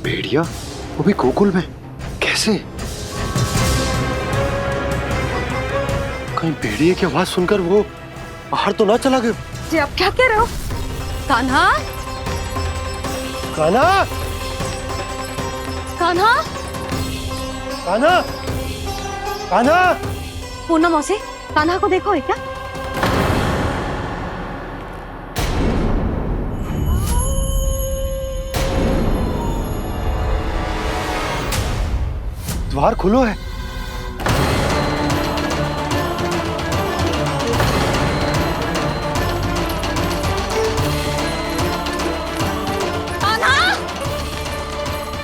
भेड़िया, वो भी गोकुल में? कैसे? कहीं भेड़िए की आवाज सुनकर वो बाहर तो ना चला गया? जी आप क्या कह रहे हो? कान्हा, कान्हा, कान्हा, कान्हा, कान्हा! पूनम मौसी, कान्हा को देखो है क्या? द्वार खुलो है। कान्हा,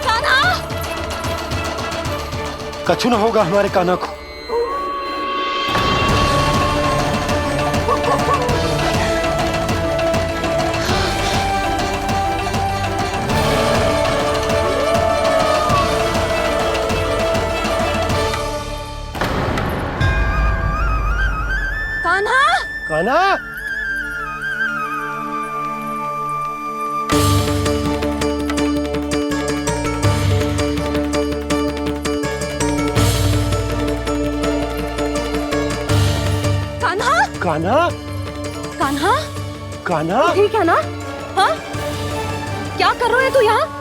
कान्हा! कछु ना होगा हमारे कान्हा को। कान्हा! कान्हा! कान्हा! कान्हा! कान्हा! कान्हा! ठीक है ना? हाँ? क्या कर रहे हो तू यहाँ?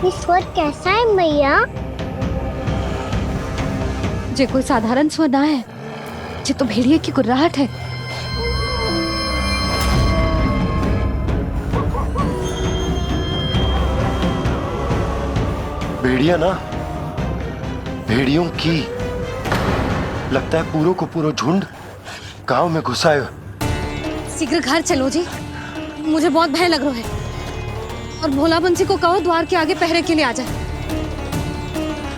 ये स्वर कैसा है मैया? जे कोई साधारण स्वर ना है, जे तो भेड़िए की गुर्राहट है। भेड़िया ना, भेड़ियों की लगता है पूरो को पूरो झुंड गांव में घुसा है। शीघ्र घर चलो जी, मुझे बहुत भय लग रहा है। और भोला बंसी को कहो द्वार के आगे पहरे के लिए आ जाए।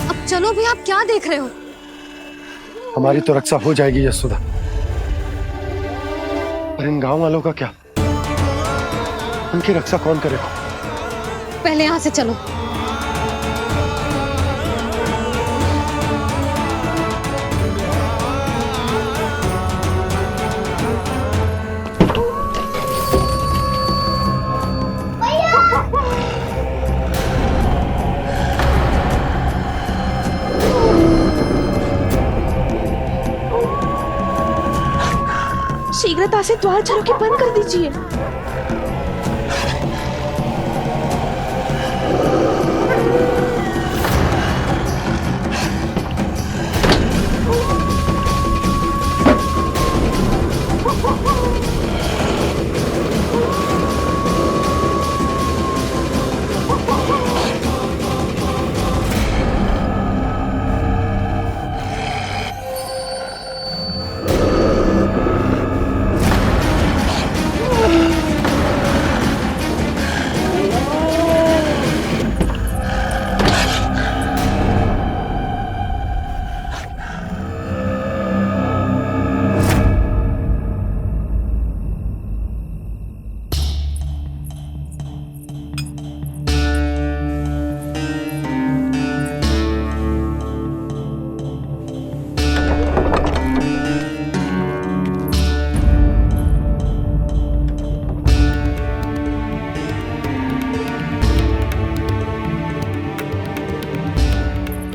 अब चलो भी, आप क्या देख रहे हो? हमारी तो रक्षा हो जाएगी यशोदा, पर इन गांव वालों का क्या? उनकी रक्षा कौन करेगा? पहले यहाँ से चलो। शीघ्रता से द्वार चारों के बंद कर दीजिए।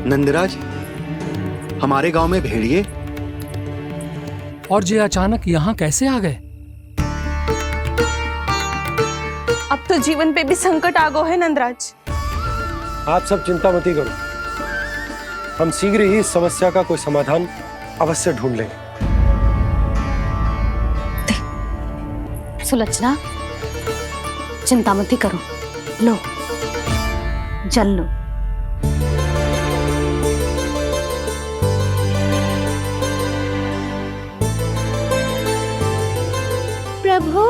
नंदराज, हमारे गांव में भेड़िए और ये अचानक यहाँ कैसे आ गए? अब तो जीवन पे भी संकट आ गो है नंदराज। आप सब चिंता मत करो, हम शीघ्र ही इस समस्या का कोई समाधान अवश्य ढूंढ लेंगे। सुलक्षणा, चिंता मत करो, लो जल लो। प्रभु,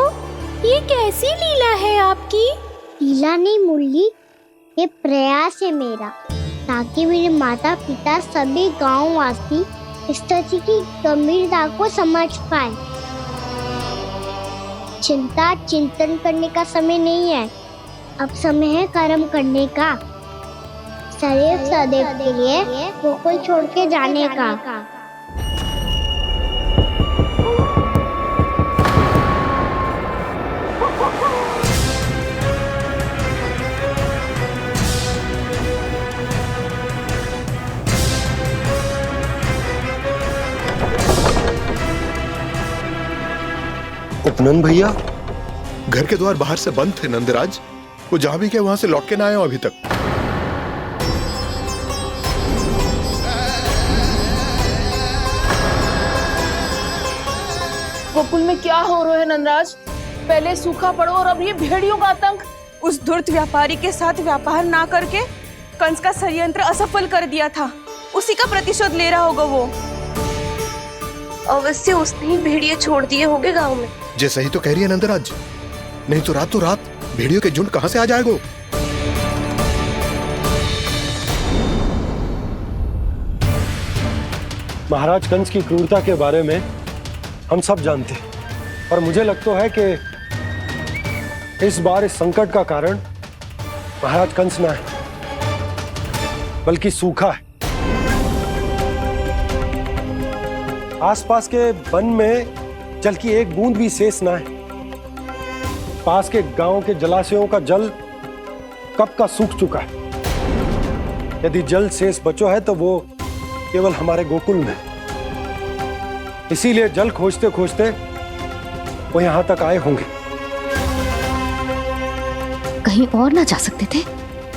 ये कैसी लीला है आपकी? लीला नहीं मुरली, ये प्रयास है मेरा, ताकि मेरे माता पिता सभी गांव वासी इस स्थिति की गंभीरता को समझ पाए। चिंता चिंतन करने का समय नहीं है, अब समय है कर्म करने का, सदैव सदैव के लिए गोकुल छोड़ के जाने का। नंद भैया, घर के द्वार बाहर से बंद थे नंदराज। वो जहां भी गए वहां से लौट के ना आए हो अभी तक। गोकुल में क्या हो रहा है नंदराज? पहले सूखा पड़ो और अब ये भेड़ियों का आतंक। उस धूर्त व्यापारी के साथ व्यापार ना करके कंस का षड्यंत्र असफल कर दिया था। उसी का प्रतिशोध ले रहा होगा वो। अवश्य उसने ही भेड़िए छोड़ दिए होंगे गांव में। जैसे ही तो कह रही है नंदराज, नहीं तो रात भेड़ियों के झुंड कहां से आ जाएगा? महाराज कंस की क्रूरता के बारे में हम सब जानते हैं, और मुझे लगता है कि इस बार इस संकट का कारण महाराज कंस ना है, बल्कि सूखा है। आसपास के वन में जल की एक बूंद भी शेष ना है। पास के गांव के जलाशयों का जल कब का सूख चुका है। यदि जल शेष बचो है तो वो केवल हमारे गोकुल में। इसीलिए जल खोजते खोजते वो यहां तक आए होंगे। कहीं और ना जा सकते थे?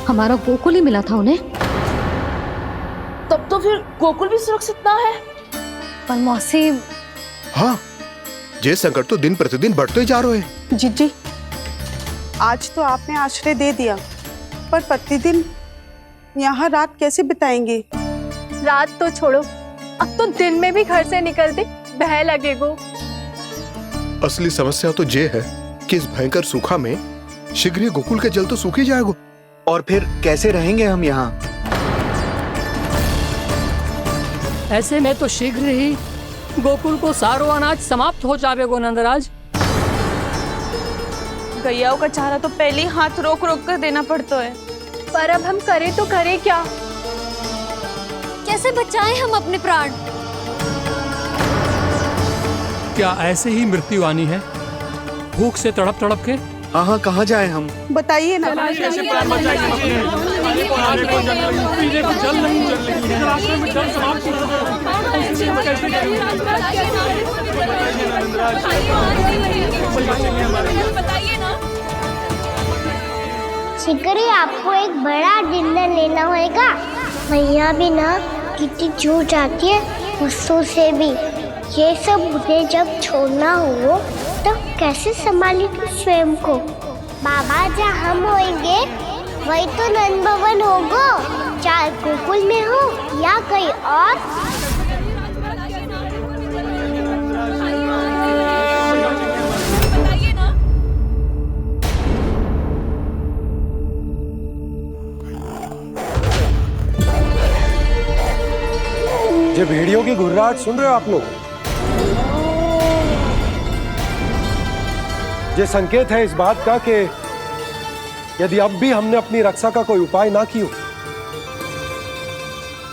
हमारा गोकुल ही मिला था उन्हें। तब तो फिर गोकुल भी सुरक्षित ना है। पर मौसी, हाँ, ये संकट तो दिन प्रतिदिन बढ़ते ही जा रहे हैं। जीजी, आज तो आपने आश्रय दे दिया, पर प्रतिदिन यहाँ रात कैसे बिताएंगे? रात तो छोड़ो, अब तो दिन में भी घर से निकलते भय लगेगो। असली समस्या तो ये है कि इस भयंकर सूखा में शीघ्र ही गोकुल के जल तो सूख ही जाएगा। और फिर कैसे रहेंगे हम यहाँ? ऐसे में तो शीघ्र ही गोकुल को सारो अनाज समाप्त हो जाएगा नंदराज। गैयाओं का चारा तो पहले ही हाथ रोक रोक कर देना पड़ता है। पर अब हम करें तो करें क्या? कैसे बचाएं हम अपने प्राण? क्या ऐसे ही मृत्यु आनी है, भूख से तड़प तड़प के? हाँ, कहाँ जाए हम? बताइए ना। कैसे प्राण बचाएंगे अपने? खाने को जल नहीं, पीने को जल नहीं, रास्ते में जल समाप्त हो शीघ्र ही आपको एक बड़ा डिनर लेना होगा। मैया भी ना कितनी जूझ आती है गुस्सों से भी। ये सब मुझे जब छोड़ना हो तो कैसे संभालेगी स्वयं को? बाबा जहाँ हम होंगे वही तो नंद भवन होगा, चाहे गोकुल में हो या कहीं और। ये भेड़ियों की घुर्राहट सुन रहे हो आप लोग? ये संकेत है इस बात का कि यदि अब भी हमने अपनी रक्षा का कोई उपाय ना किया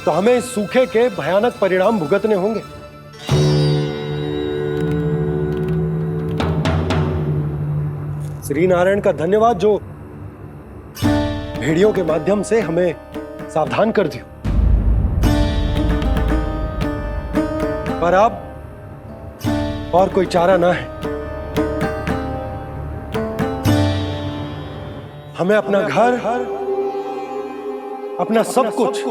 तो हमें इस सूखे के भयानक परिणाम भुगतने होंगे। श्री नारायण का धन्यवाद जो भेड़ियों के माध्यम से हमें सावधान कर दिया। पर अब और कोई चारा ना है। हमें अपना घर, अपना सब कुछ,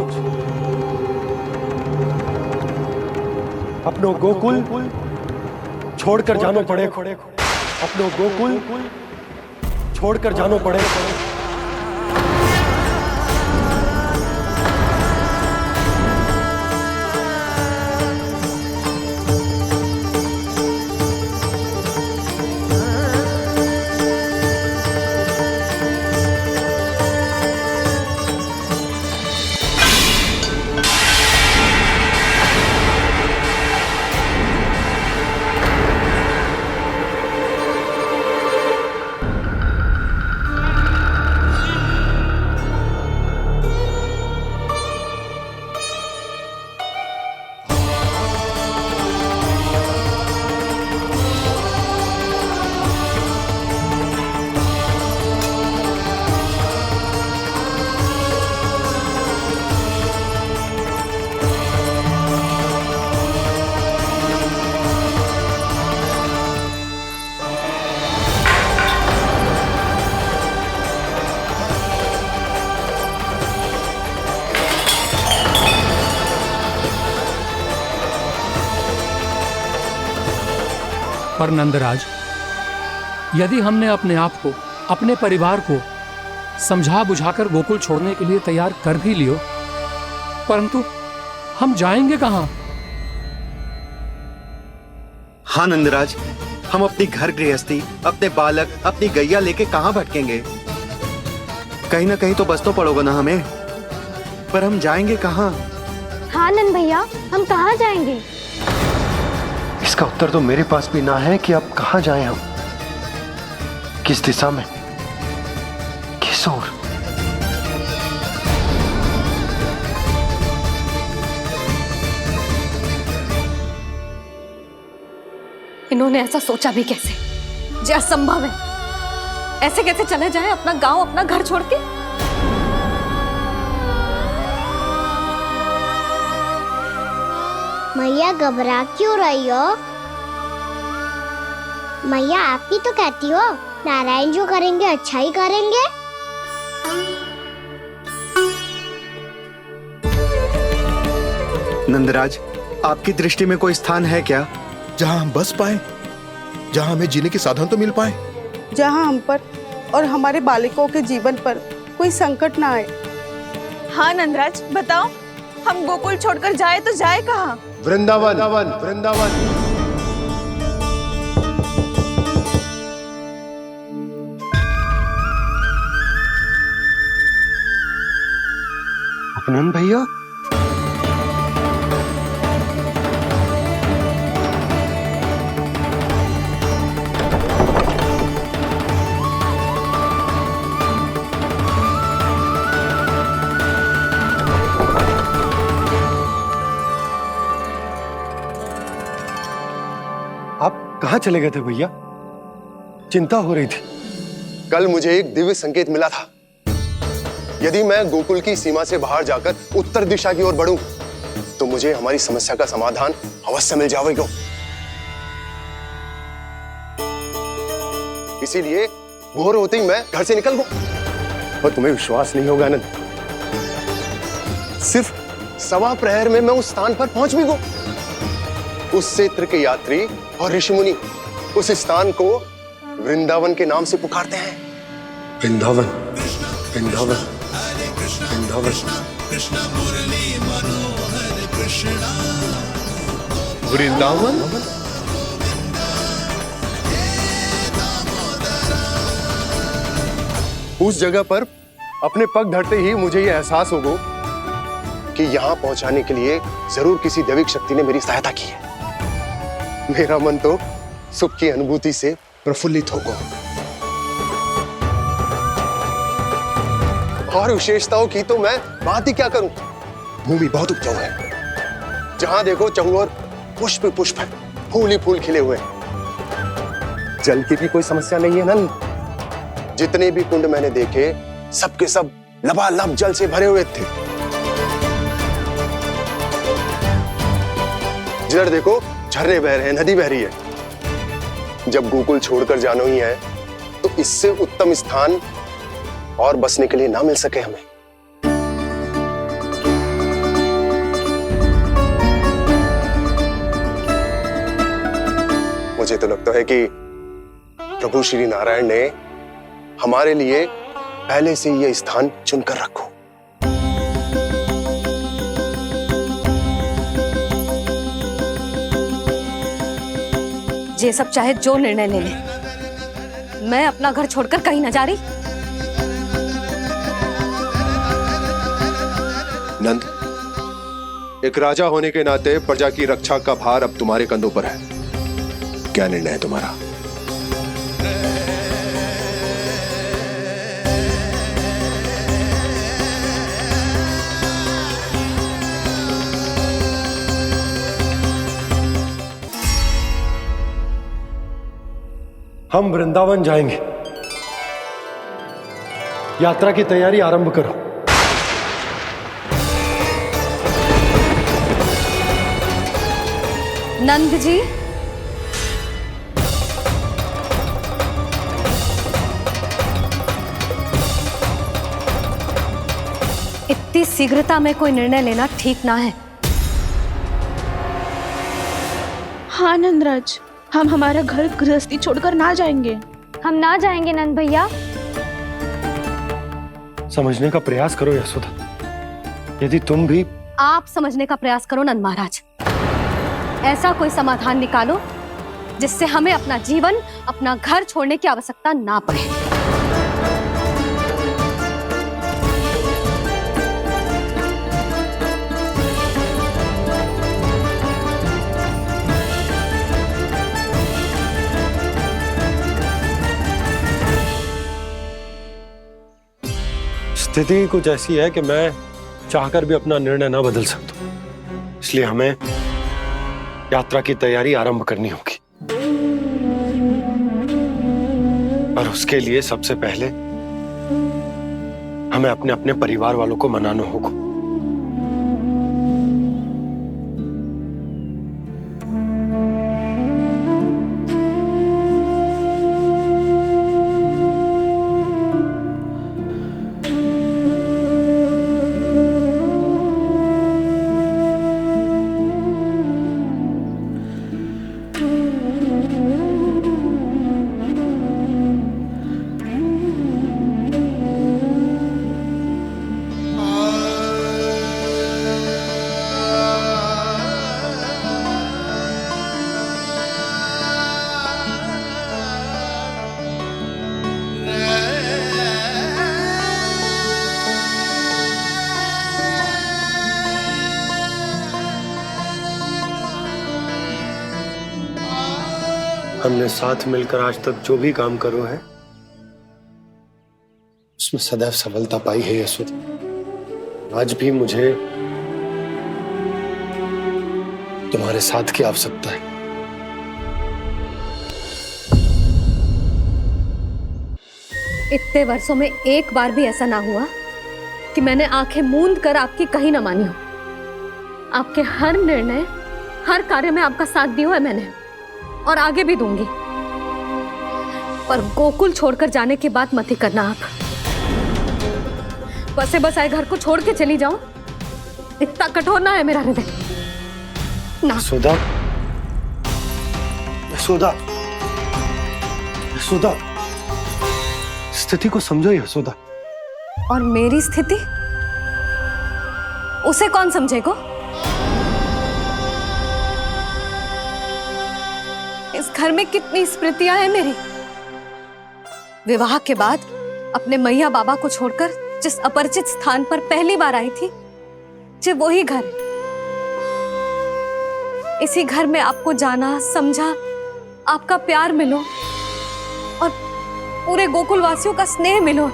अपनो गोकुल छोड़कर जानो पड़ेगा। अपनो गोकुल छोड़कर जानो पड़ेगा। पर नंदराज, यदि हमने अपने आप को, अपने परिवार को समझा बुझाकर गोकुल छोड़ने के लिए तैयार कर भी लियो, परंतु हम जाएंगे कहां? हाँ नंदराज, हम अपनी घर गृहस्थी, अपने बालक, अपनी गैया लेके कहाँ भटकेंगे? कहीं ना कहीं तो बस तो पड़ोगे ना हमें, पर हम जाएंगे कहाँ? हाँ नंद भैया, हम कहाँ जाएंगे? इसका उत्तर तो मेरे पास भी ना है कि अब कहाँ जाएं हम, किस दिशा में, किस ओर। इन्होंने ऐसा सोचा भी कैसे? जो असंभव है। ऐसे कैसे चले जाएं अपना गांव, अपना घर छोड़ के? मैया घबरा क्यों रही हो? मैया आप ही तो कहती हो नारायण जो करेंगे अच्छा ही करेंगे। नंदराज, आपकी दृष्टि में कोई स्थान है क्या जहां हम बस पाए, जहां हमें जीने के साधन तो मिल पाए, जहाँ हम पर और हमारे बालकों के जीवन पर कोई संकट ना आए। हाँ नंदराज, बताओ, हम गोकुल छोड़कर जाए तो जाए कहाँ? वृंदावन, वृंदावन। अपनन भैया, आप कहाँ चले गए थे भैया? चिंता हो रही थी। कल मुझे एक दिव्य संकेत मिला था। यदि मैं गोकुल की सीमा से बाहर जाकर उत्तर दिशा की ओर बढ़ूं, तो मुझे हमारी समस्या का समाधान अवश्य मिल जाएगा। इसीलिए भोर होते ही मैं घर से निकल गया। और तुम्हें विश्वास नहीं होगा आनंद, सिर्फ सवा प्रहर में मैं उस स्थान पर पहुंच भी गया। उस क्षेत्र के यात्री और ऋषिमुनि उस स्थान को वृंदावन के नाम से पुकारते हैं। वृंदावन, वृंदावन, वृंदावन। वृंदावन? उस जगह पर अपने पग धरते ही मुझे यह एहसास होगा कि यहां पहुंचाने के लिए जरूर किसी दैविक शक्ति ने मेरी सहायता की है। मेरा मन तो सुख की अनुभूति से प्रफुल्लित हो गया। और विशेषताओं की तो मैं बात ही क्या करूं। भूमि बहुत उपजाऊ है, जहां देखो चहुओर पुष्प पुष्प है, फूल ही फूल खिले हुए हैं। जल की भी कोई समस्या नहीं है नंद। जितने भी कुंड मैंने देखे, सबके सब लबालब जल से भरे हुए थे। जिधर देखो झरने बह रहे हैं, नदी बह रही है। जब गोकुल छोड़कर जाना ही है, तो इससे उत्तम स्थान और बसने के लिए ना मिल सके हमें। मुझे तो लगता है कि प्रभु श्री नारायण ने हमारे लिए पहले से यह स्थान चुनकर रखो। ये सब चाहे जो निर्णय ले ले, मैं अपना घर छोड़कर कहीं न जा रही। नंद, एक राजा होने के नाते प्रजा की रक्षा का भार अब तुम्हारे कंधों पर है। क्या निर्णय है तुम्हारा? हम वृंदावन जाएंगे। यात्रा की तैयारी आरंभ करो। नंद जी, इतनी शीघ्रता में कोई निर्णय लेना ठीक ना है। हाँ नंदराज, हम हमारा घर गृहस्थी छोड़कर ना जाएंगे। हम ना जाएंगे नंद भैया। समझने का प्रयास करो यशोदा। यदि तुम भी आप समझने का प्रयास करो नंद महाराज। ऐसा कोई समाधान निकालो जिससे हमें अपना जीवन, अपना घर छोड़ने की आवश्यकता ना पड़े। स्थिति कुछ ऐसी है कि मैं चाहकर भी अपना निर्णय ना बदल सकता, इसलिए हमें यात्रा की तैयारी आरंभ करनी होगी। और उसके लिए सबसे पहले हमें अपने अपने परिवार वालों को मनाना होगा। हमने साथ मिलकर आज तक जो भी काम करो है उसमें सदैव सफलता पाई है यशोदा। आज भी मुझे तुम्हारे साथ की आवश्यकता है। इतने वर्षों में एक बार भी ऐसा ना हुआ कि मैंने आंखें मूंद कर आपकी कहीं ना मानी हो। आपके हर निर्णय, हर कार्य में आपका साथ दिया है मैंने, और आगे भी दूंगी। पर गोकुल छोड़कर जाने की बात मत ही करना आप। बसे बसाए घर को छोड़ के चली जाऊं, इतना कठोर ना है मेरा हृदय ना। यशोदा, यशोदा, यशोदा, स्थिति को समझो यशोदा। और मेरी स्थिति उसे कौन समझेगा? इस घर में कितनी स्मृतियां हैं मेरी। विवाह के बाद अपने मैया बाबा को छोड़कर जिस अपरिचित स्थान पर पहली बार आई थी, जो वही घर है। इसी घर में आपको जाना, समझा, आपका प्यार मिलो और पूरे गोकुल वासियों का स्नेह मिलो।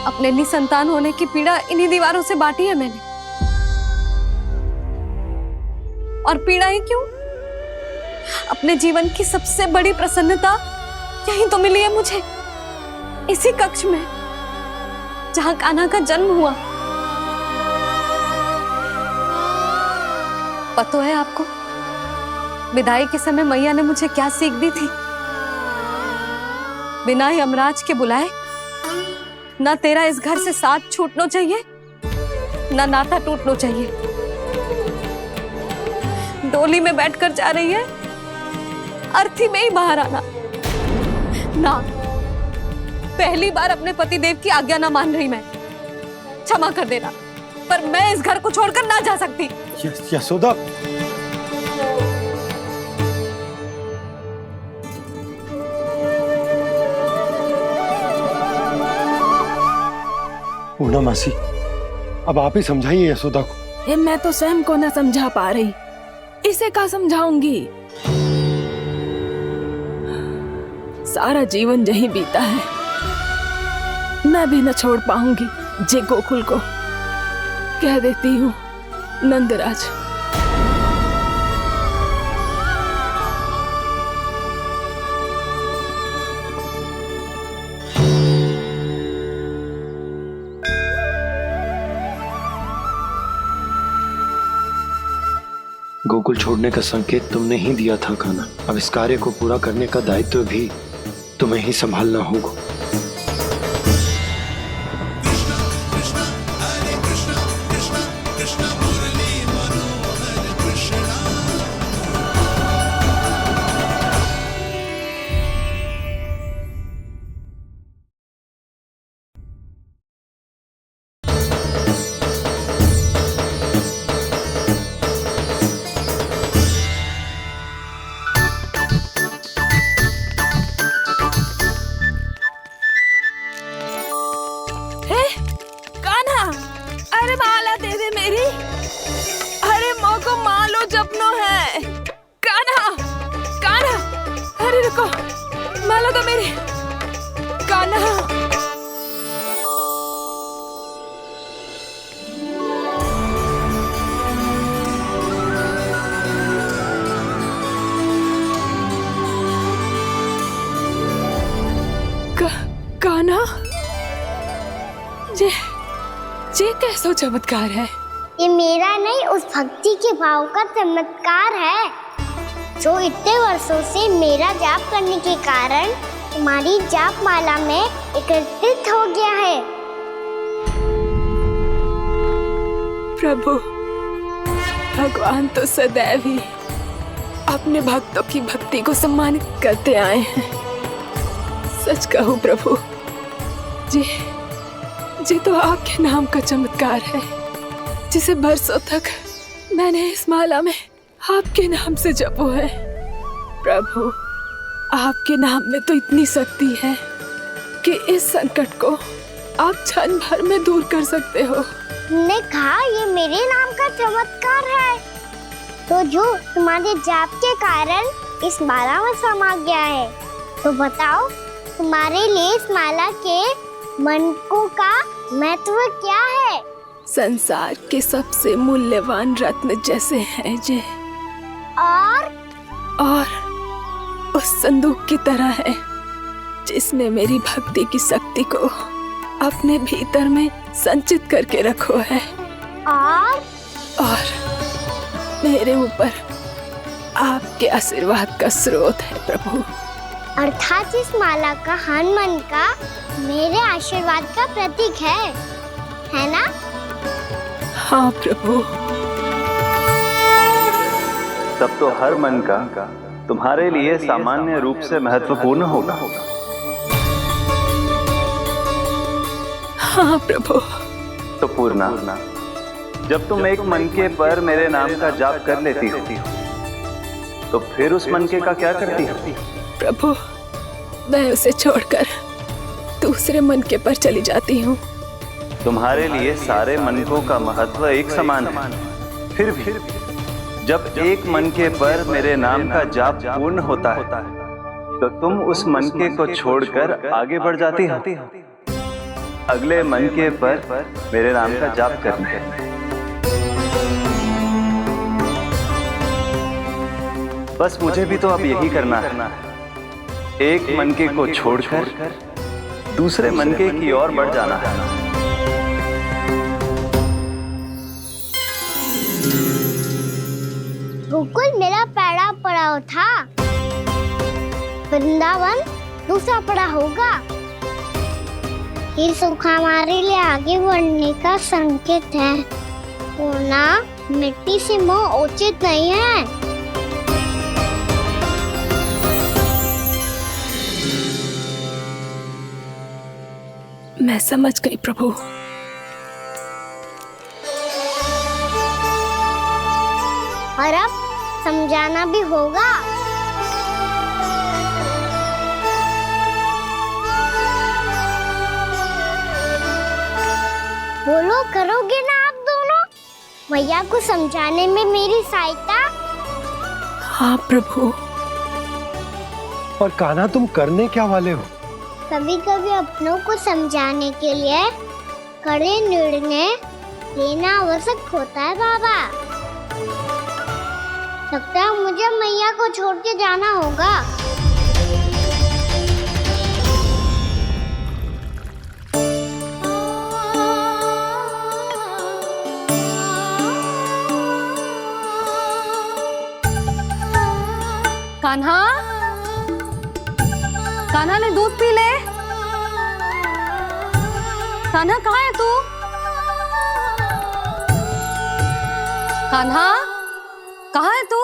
अपने निसंतान होने की पीड़ा इन्हीं दीवारों से बांटी है मैंने। और पीड़ा ही क्यों? अपने जीवन की सबसे बड़ी प्रसन्नता यही तो मिली है मुझे, इसी कक्ष में जहां कान्हा का जन्म हुआ। पता है आपको विदाई के समय मैया ने मुझे क्या सीख दी थी? बिना ही यमराज के बुलाए ना तेरा इस घर से साथ छूटना चाहिए, ना नाता टूटना चाहिए। डोली में बैठकर जा रही है, अर्थी में ही बाहर आना ना। पहली बार अपने पतिदेव की आज्ञा ना मान रही मैं, क्षमा कर देना, पर मैं इस घर को छोड़कर ना जा सकती। यशोदा, पूर्णा मासी, अब आप ही समझाइए यशोदा को। मैं तो स्वयं को न समझा पा रही, इसे क्या समझाऊंगी? सारा जीवन यही बीता है, मैं भी न छोड़ पाऊंगी जे गोकुल को। कह देती हूँ नंदराज। गोकुल छोड़ने का संकेत तुमने ही दिया था कान्हा। अब इस कार्य को पूरा करने का दायित्व भी तुम्हें ही संभालना होगा। सपनों है। कान्हा, कान्हा, अरे रुको, माला तो मेरी। कान्हा, कान्हा, जे कैसो चमत्कार है। ये मेरा नहीं, उस भक्ति के भाव का चमत्कार है जो इतने वर्षों से मेरा जाप करने के कारण तुम्हारी जाप माला में एकत्रित हो गया है। प्रभु, भगवान तो सदैव ही अपने भक्तों की भक्ति को सम्मानित करते आए हैं। सच कहूं प्रभु, जी तो आपके नाम का चमत्कार है, जिसे बरसों तक मैंने इस माला में आपके नाम से जपो है। प्रभु, आपके नाम में तो इतनी शक्ति है कि इस संकट को आप क्षण भर में दूर कर सकते हो। तुमने कहा ये मेरे नाम का चमत्कार है, तो जो तुम्हारे जाप के कारण इस माला में समा गया है, तो बताओ तुम्हारे लिए इस माला के मनकों का महत्व क्या है? संसार के सबसे मूल्यवान रत्न जैसे हैं जे, और उस संदूक की तरह है जिसने मेरी भक्ति की शक्ति को अपने भीतर में संचित करके रखो है। और मेरे ऊपर आपके आशीर्वाद का स्रोत है प्रभु। अर्थात इस माला का हनुमान का मेरे आशीर्वाद का प्रतीक है ना? हाँ प्रभु। तब तो हर मन का तुम्हारे लिए सामान्य रूप से महत्वपूर्ण होगा। हाँ प्रभु। तो पूर्णा, जब तुम एक मनके पर मेरे नाम का जाप कर लेती हो, तो फिर उस मनके का क्या करती हो? प्रभु, मैं उसे छोड़कर दूसरे मनके पर चली जाती हूँ। तुम्हारे लिए सारे मनकों का महत्व एक समान है। फिर भी जब एक मनके पर मेरे नाम का जाप पूर्ण होता है, तो तुम उस मनके को छोड़कर आगे बढ़ जाती हो अगले मनके पर मेरे नाम का जाप करने। बस मुझे भी तो अब यही करना है, एक मनके को छोड़कर दूसरे मनके की ओर बढ़ जाना है। गोकुल मेरा पहला पड़ाव था, वृंदावन दूसरा पड़ा होगा। ये सुख हमारे लिए आगे बढ़ने का संकेत है, होना मिट्टी से मोह उचित नहीं है। मैं समझ गई प्रभु। और अब समझाना भी होगा। बोलो, करोगे ना आप दोनों? मैया को समझाने में मेरी सहायता? हाँ प्रभु। और कान्हा, तुम करने क्या वाले हो? कभी कभी अपनों को समझाने के लिए कड़े निर्णय लेना आवश्यक होता है बाबा। लगता है मुझे मैया को छोड़ के जाना होगा। कान्हा, कान्हा ने दूध पी ले। कान्हा कहाँ है तू? कान्हा, कहाँ है तू?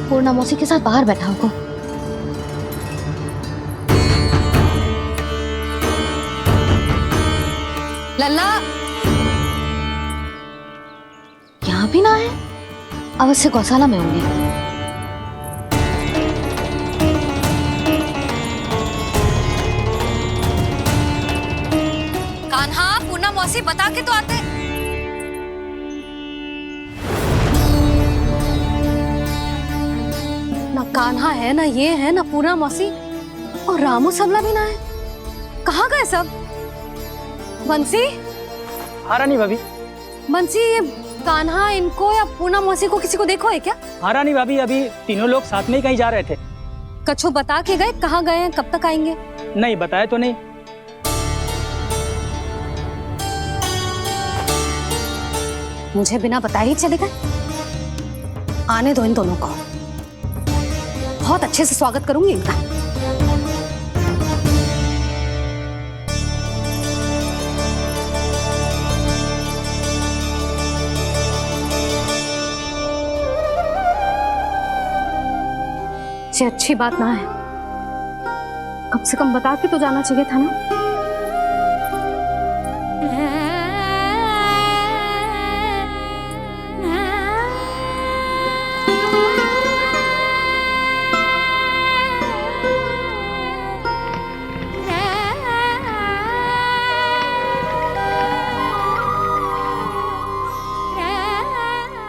पूर्णा मौसी के साथ बाहर बैठा होगा। लल्ला, भी ना आए? अवश्य गौशाला में होंगे। कान्हा, पूना मौसी बता के तो आते। ना कान्हा है, ना ये है, ना पूना मौसी, और रामू सबला भी ना है। कहाँ गए सब? बंसी? हाँ रानी भाभी। बंसी, ये कान्हा इनको या पूना मौसी को किसी को देखो है क्या? हाँ रानी भाभी, अभी तीनों लोग साथ में ही कहीं जा रहे थे। कछु बता के गए कहाँ गए हैं, कब तक आएंगे? नहीं बताया तो नहीं। मुझे बिना बताए ही चले गए? आने दो इन दोनों को, बहुत अच्छे से स्वागत करूंगी इनका। ये अच्छी बात ना है, कम से कम बता के तो जाना चाहिए था ना।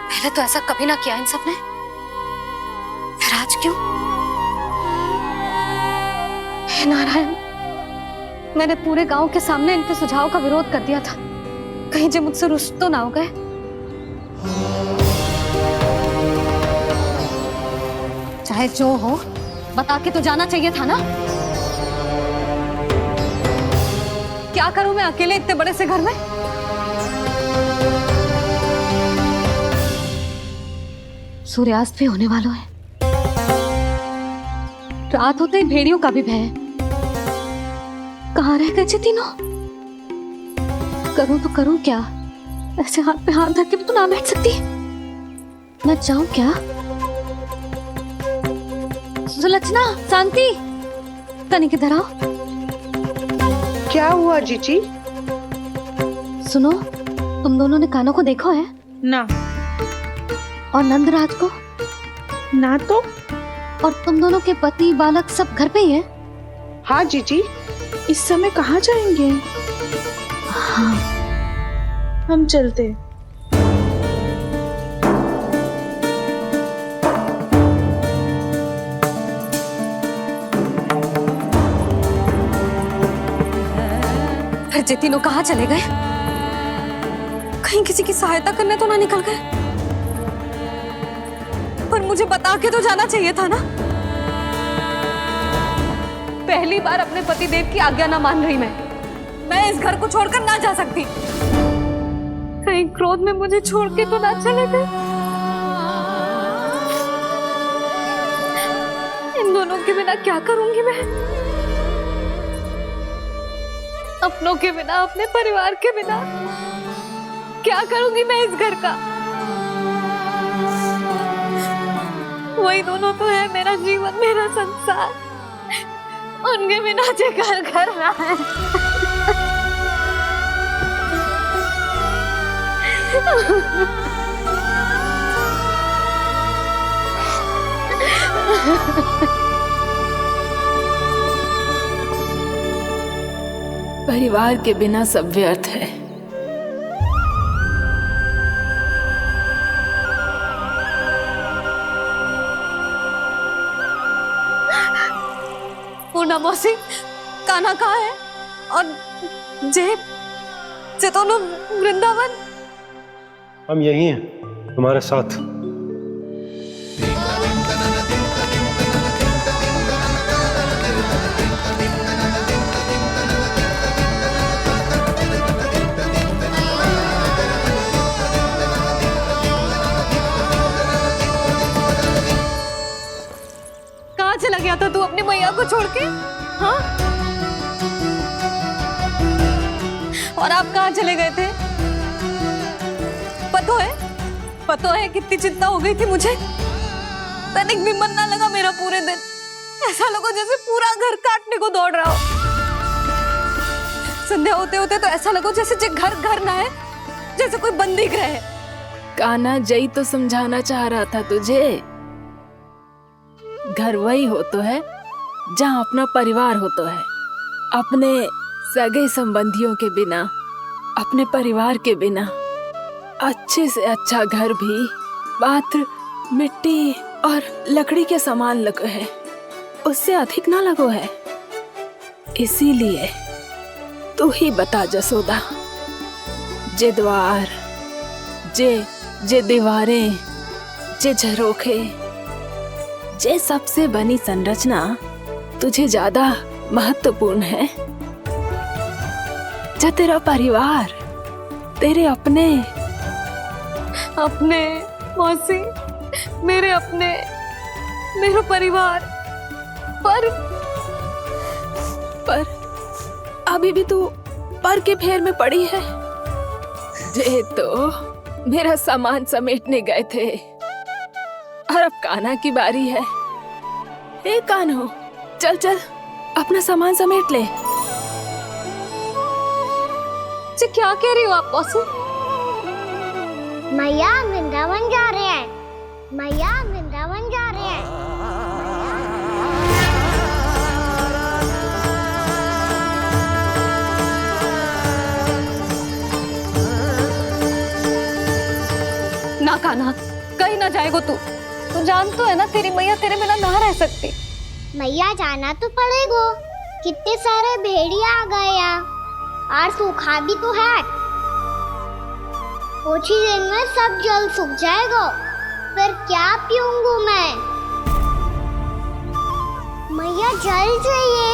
पहले तो ऐसा कभी ना किया इन सब ने, फिर आज क्यों? हे नारायण, मैंने पूरे गांव के सामने इनके सुझाव का विरोध कर दिया था, कहीं जे मुझसे रुष्ट तो ना हो गए। चाहे जो हो, बता के तो जाना चाहिए था ना। क्या करूं मैं अकेले इतने बड़े से घर में? सूर्यास्त भी होने वाला है, रात होते ही भेड़ियों का भी भय है। कहाँ रह गए तीनों? करूं तो करूं क्या? ऐसे हाथ पे हाथ धर के भी तो ना बैठ सकती। मैं जाऊं क्या? सुलक्षणा, शांति, तनिक इधर आओ। क्या हुआ जीजी? सुनो, तुम दोनों ने कान्हा को देखा है? ना। और नंदराज को? ना तो। और तुम दोनों के पति बालक सब घर पे ही हैं? हाँ जीजी। इस समय कहाँ जाएंगे? हाँ। हम चलते। फिर ये तीनों कहाँ चले गए? कहीं किसी की सहायता करने तो ना निकल गए? पर मुझे बता के तो जाना चाहिए था ना। पहली बार अपने पतिदेव की आज्ञा ना मान रही मैं इस घर को छोड़कर ना जा सकती। कहीं क्रोध में मुझे छोड़ के तो ना चले गए। इन दोनों के बिना क्या करूंगी मैं? अपनों के बिना, अपने परिवार के बिना क्या करूंगी मैं इस घर का? वही दोनों तो है मेरा जीवन, मेरा संसार। उनके बिना जे घर घर रहा है। परिवार के बिना सब व्यर्थ है। पूना मौसी, कान्हा कहाँ है? और जे दोनों वृंदावन? हम यही हैं, तुम्हारे साथ। कहाँ चला गया था तू अपनी मैया को छोड़ के? हाँ? और आप कहाँ चले गए थे? पता है कितनी चिंता हो गई थी मुझे। तनिक भी मन ना लगा मेरा पूरे दिन। ऐसा लगा जैसे पूरा घर काटने को दौड़ रहा हो। संध्या होते होते तो ऐसा लगा जैसे घर घर ना है, जैसे कोई बंदी गृह है। कान्हा जई तो समझाना चाह रहा था तुझे। घर वही हो तो है जहाँ अपना परिवार हो तो है। अपने सगे संबंधियों के बिना, अपने परिवार के बिना अच्छे से अच्छा घर भी मात्र मिट्टी और लकड़ी के समान लगो है, उससे अधिक ना लगो है। इसीलिए तू ही बता जसोदा, जे द्वार, जे दीवारें, जे झरोखे, जे सबसे बनी संरचना तुझे ज्यादा महत्वपूर्ण है? जो तेरा परिवार, तेरे अपने मौसी, मेरे अपने, मेरा परिवार, पर अभी भी तू पर के फेर में पड़ी है। जे तो मेरा सामान समेटने गए थे और अब कान्हा की बारी है। हे कान्हो, चल चल अपना सामान समेट ले। जी क्या कह रही हो आप मौसी? मैया वृंदावन जा रहे हैं, मैया वृंदावन जा रहे हैं। ना कान्हा, कहीं ना जाएगो तू जान तो है ना तेरी मैया तेरे बिना ना रह सकती। मैया जाना तो पड़ेगा, कितने सारे भेड़िया आ गए यहाँ और सूखा भी तो है। कुछ ही दिन में सब जल सूख जाएगा, फिर क्या पीऊंगी मैं? मैया जल चाहिए।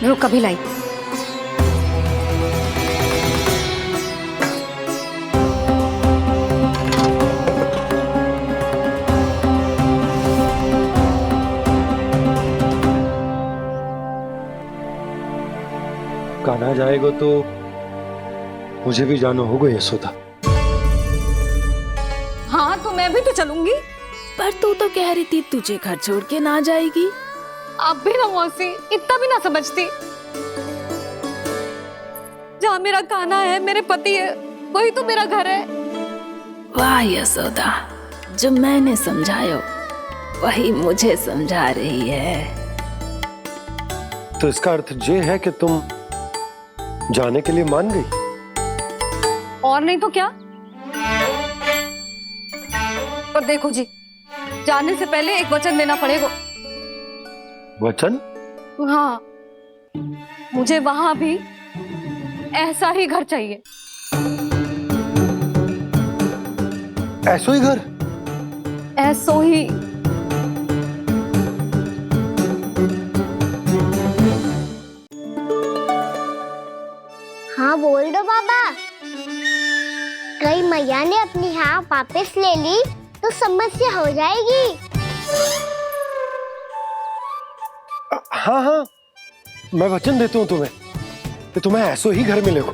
रुक अभी लाई। कान्हा जाएगा तो मुझे भी जाना होगा यशोदा। हाँ तो मैं भी तो चलूंगी। पर तू तो कह रही थी तुझे घर छोड़ के ना जाएगी। आप भी ना मौसी, इतना भी ना समझती। जहाँ मेरा कान्हा है, मेरे पति है, वही तो मेरा घर है। वाह यशोदा, जो मैंने समझायो वही मुझे समझा रही है। तो इसका अर्थ ये है कि तुम जाने के लिए मान गई? और नहीं तो क्या। पर देखो जी, जाने से पहले एक वचन देना पड़ेगा। वचन? हाँ, मुझे वहां भी ऐसा ही घर चाहिए। ऐसो ही घर? ऐसो ही। हाँ बोल दो बाबा। कहीं मैया ने अपनी हाँ वापस ले ली तो समस्या हो जाएगी। हाँ हाँ, मैं वचन देता हूँ तुम्हें कि तुम्हें ऐसो ही घर मिलेगा।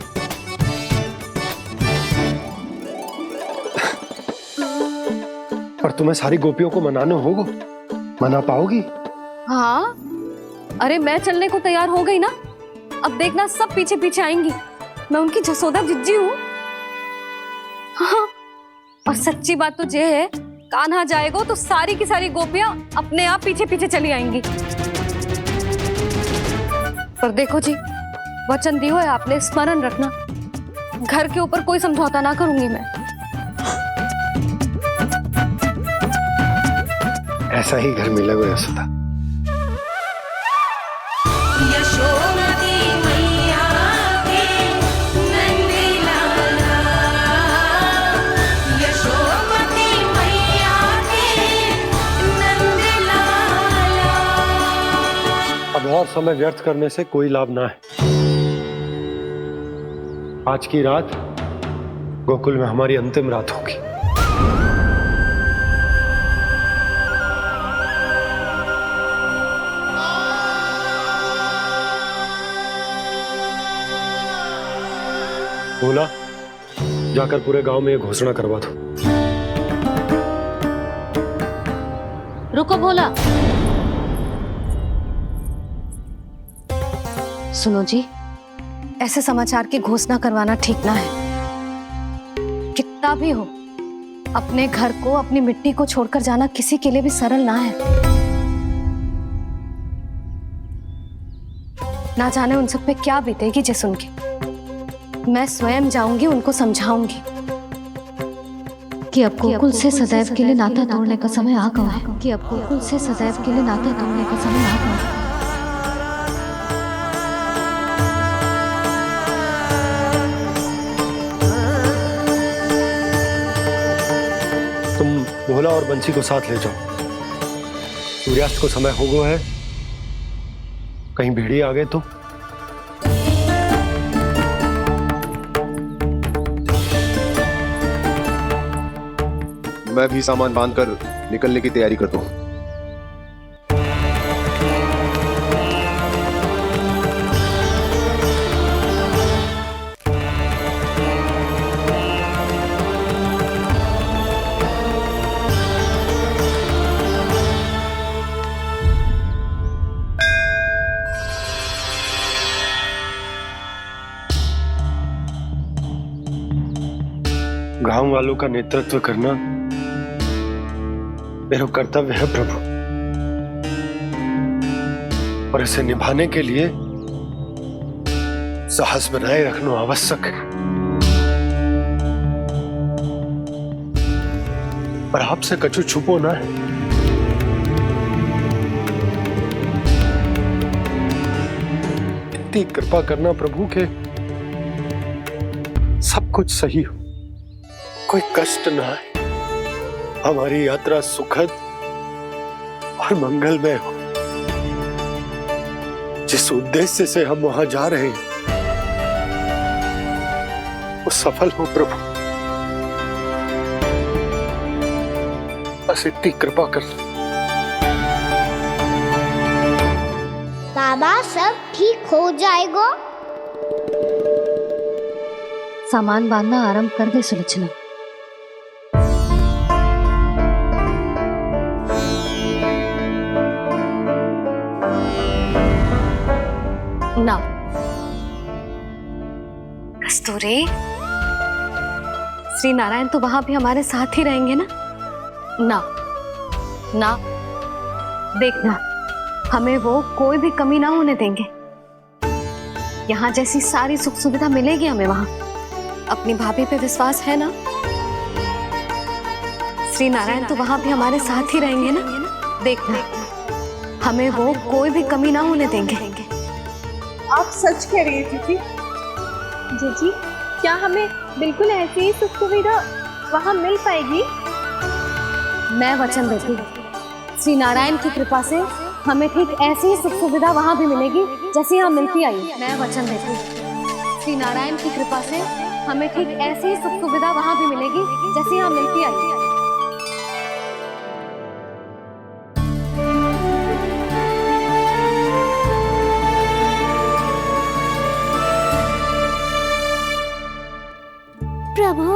पर तुम्हें सारी गोपियों को मनाना होगा। मना पाओगी? हाँ, अरे मैं चलने को तैयार हो गई ना। अब देखना सब पीछे पीछे आएंगी। मैं उनकी जसोदा जिज्जी हूँ। हाँ, और सच्ची बात तो ये है, कान्हा जाएगा तो सारी की सारी गोपियां अपने आप पीछे पीछे चली आएंगी। पर देखो जी, वचन दियो है आपने, स्मरण रखना। घर के ऊपर कोई समझौता ना करूंगी मैं। ऐसा ही घर मिलेगा यशोदा। अब और समय व्यर्थ करने से कोई लाभ ना है। आज की रात गोकुल में हमारी अंतिम रात होगी। बोला, जाकर पूरे गांव में ये घोषणा करवा दो। रुको भोला। सुनो जी, ऐसे समाचार की घोषणा करवाना ठीक ना है। कितना भी हो, अपने घर को, अपनी मिट्टी को छोड़कर जाना किसी के लिए भी सरल ना है। ना जाने उन सब पे क्या बीतेगी जे सुन के। मैं स्वयं जाऊंगी, उनको समझाऊंगी कि अब गोकुल से सदैव के लिए नाता तोड़ने का समय आ गया है। कि अब गोकुल से सदैव के लिए नाता तोड़ने का समय आ गया है। तुम भोला और बंसी को साथ ले जाओ। सूर्यास्त को समय हो गया है, कहीं भेड़िए आ गए तो। मैं भी सामान बांधकर निकलने की तैयारी करता हूँ। गांव वालों का नेतृत्व करना मेरा कर्तव्य है प्रभु, और इसे निभाने के लिए साहस बनाए रखना आवश्यक है। पर आपसे कछु छुपो ना है। इतनी कृपा करना प्रभु के सब कुछ सही हो, कोई कष्ट ना है, हमारी यात्रा सुखद और मंगलमय हो। जिस उद्देश्य से हम वहां जा रहे हैं वो सफल हो प्रभु, बस इतनी कृपा कर। बाबा सब ठीक हो जाएगा। सामान बांधना आरंभ कर दे सुलोचना। ना कस्तूरी, श्री नारायण तो वहां भी हमारे साथ ही रहेंगे ना? ना ना, देखना हमें वो कोई भी कमी ना होने देंगे। यहाँ जैसी सारी सुख सुविधा मिलेगी हमें वहां। अपनी भाभी पे विश्वास है ना? श्री नारायण तो वहां भी हमारे साथ ही रहेंगे ना? देखना हमें वो कोई भी कमी ना होने देंगे। आप सच कह रही है दीदी? जीजी, क्या हमें बिल्कुल ऐसी ही सुख सुविधा वहाँ मिल पाएगी? मैं वचन देती हूँ, श्री नारायण की कृपा से हमें ठीक ऐसी ही सुख सुविधा वहाँ भी मिलेगी जैसी यहाँ मिलती आई। मैं वचन देती हूँ, श्री नारायण की कृपा से हमें ठीक ऐसी ही सुख सुविधा वहाँ भी मिलेगी जैसी यहाँ मिलती आई। प्रभु,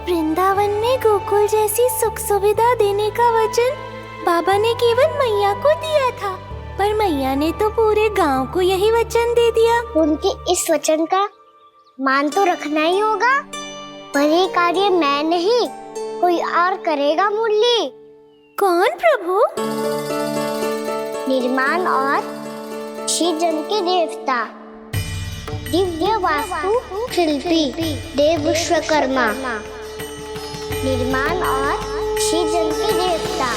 वृंदावन में गोकुल जैसी सुख सुविधा देने का वचन बाबा ने केवल मैया को दिया था, पर मैया ने तो पूरे गांव को यही वचन दे दिया। उनके इस वचन का मान तो रखना ही होगा, पर ये कार्य मैं नहीं कोई और करेगा। मुरली कौन प्रभु? निर्माण और श्रीजन के देवता, दिव्य वास्तु शिल्पी देव विश्वकर्मा। निर्माण और श्रीजन के देवता,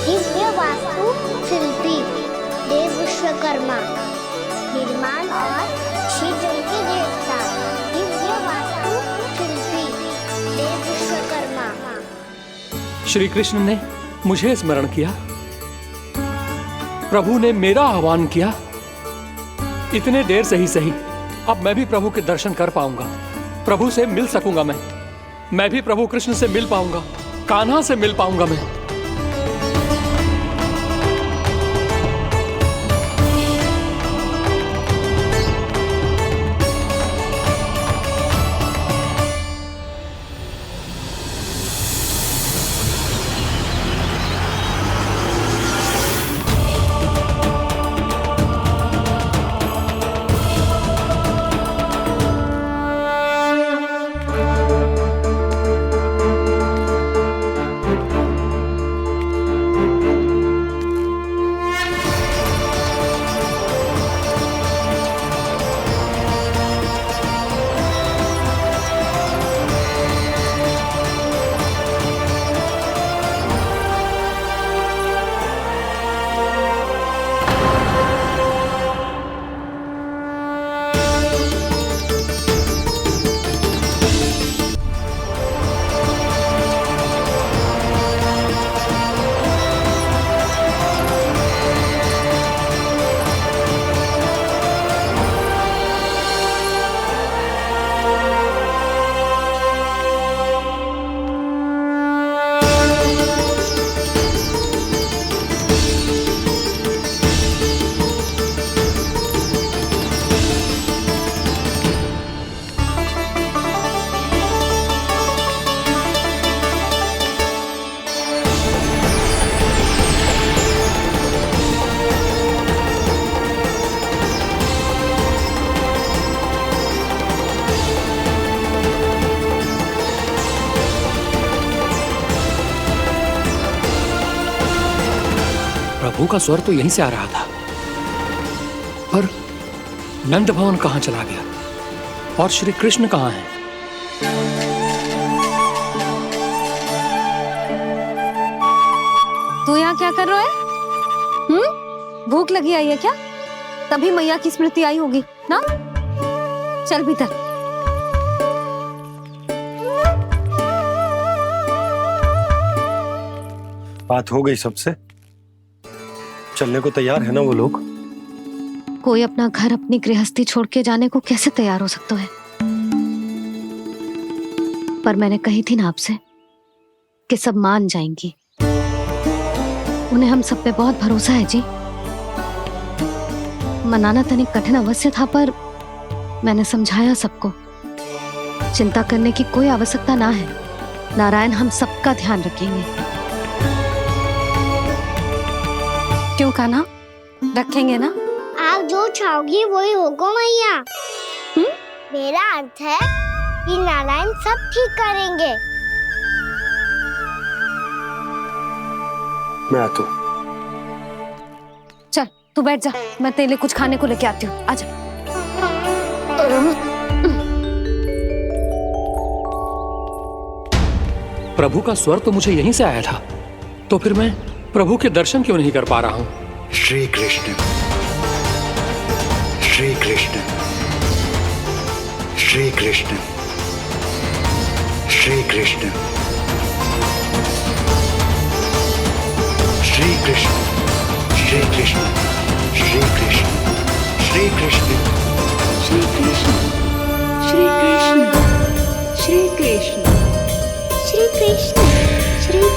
दिव्य वास्तु शिल्पी देव विश्वकर्मा। निर्माण और श्रीजन के देवता, दिव्य वास्तु शिल्पी देव विश्वकर्मा। श्री कृष्ण ने मुझे स्मरण किया, प्रभु ने मेरा आह्वान किया। इतने देर से ही सही, अब मैं भी प्रभु के दर्शन कर पाऊंगा, प्रभु से मिल सकूंगा। मैं भी प्रभु कृष्ण से मिल पाऊंगा, कान्हा से मिल पाऊंगा मैं। प्रभु का स्वर तो यहीं से आ रहा था, पर नंद भवन कहाँ चला गया और श्री कृष्ण कहाँ हैं? तू यहाँ क्या कर रहा है? भूख लगी आई है क्या? तभी मैया की स्मृति आई होगी ना? चल भीतर। बात हो गई सबसे? चलने को तैयार है ना वो लोग? कोई अपना घर अपनी गृहस्थी छोड़ के जाने को कैसे तैयार हो सकता है? पर मैंने कही थी ना आपसे कि सब मान जाएंगी। उन्हें हम सब पे बहुत भरोसा है जी। मनाना तनिक कठिन अवश्य था, पर मैंने समझाया सबको। चिंता करने की कोई आवश्यकता ना है। नारायण हम सबका ध्यान रखेंगे। क्यों कान्हा, रखेंगे ना? आप जो चाहोगी वही होगा मैया। मेरा अर्थ है कि नारायण सब ठीक करेंगे। मैं आता हूँ। चल तू बैठ जा, मैं तेरे लिए कुछ खाने को लेके आती हूँ। आजा। प्रभु का स्वर तो मुझे यहीं से आया था, तो फिर मैं प्रभु के दर्शन क्यों नहीं कर पा रहा हूँ? श्री कृष्ण, श्री कृष्ण, श्री कृष्ण, श्री कृष्ण, श्री कृष्ण, श्री कृष्ण, श्री कृष्ण, श्री कृष्ण, श्री कृष्ण, श्री कृष्ण, श्री कृष्ण, श्री कृष्ण, श्री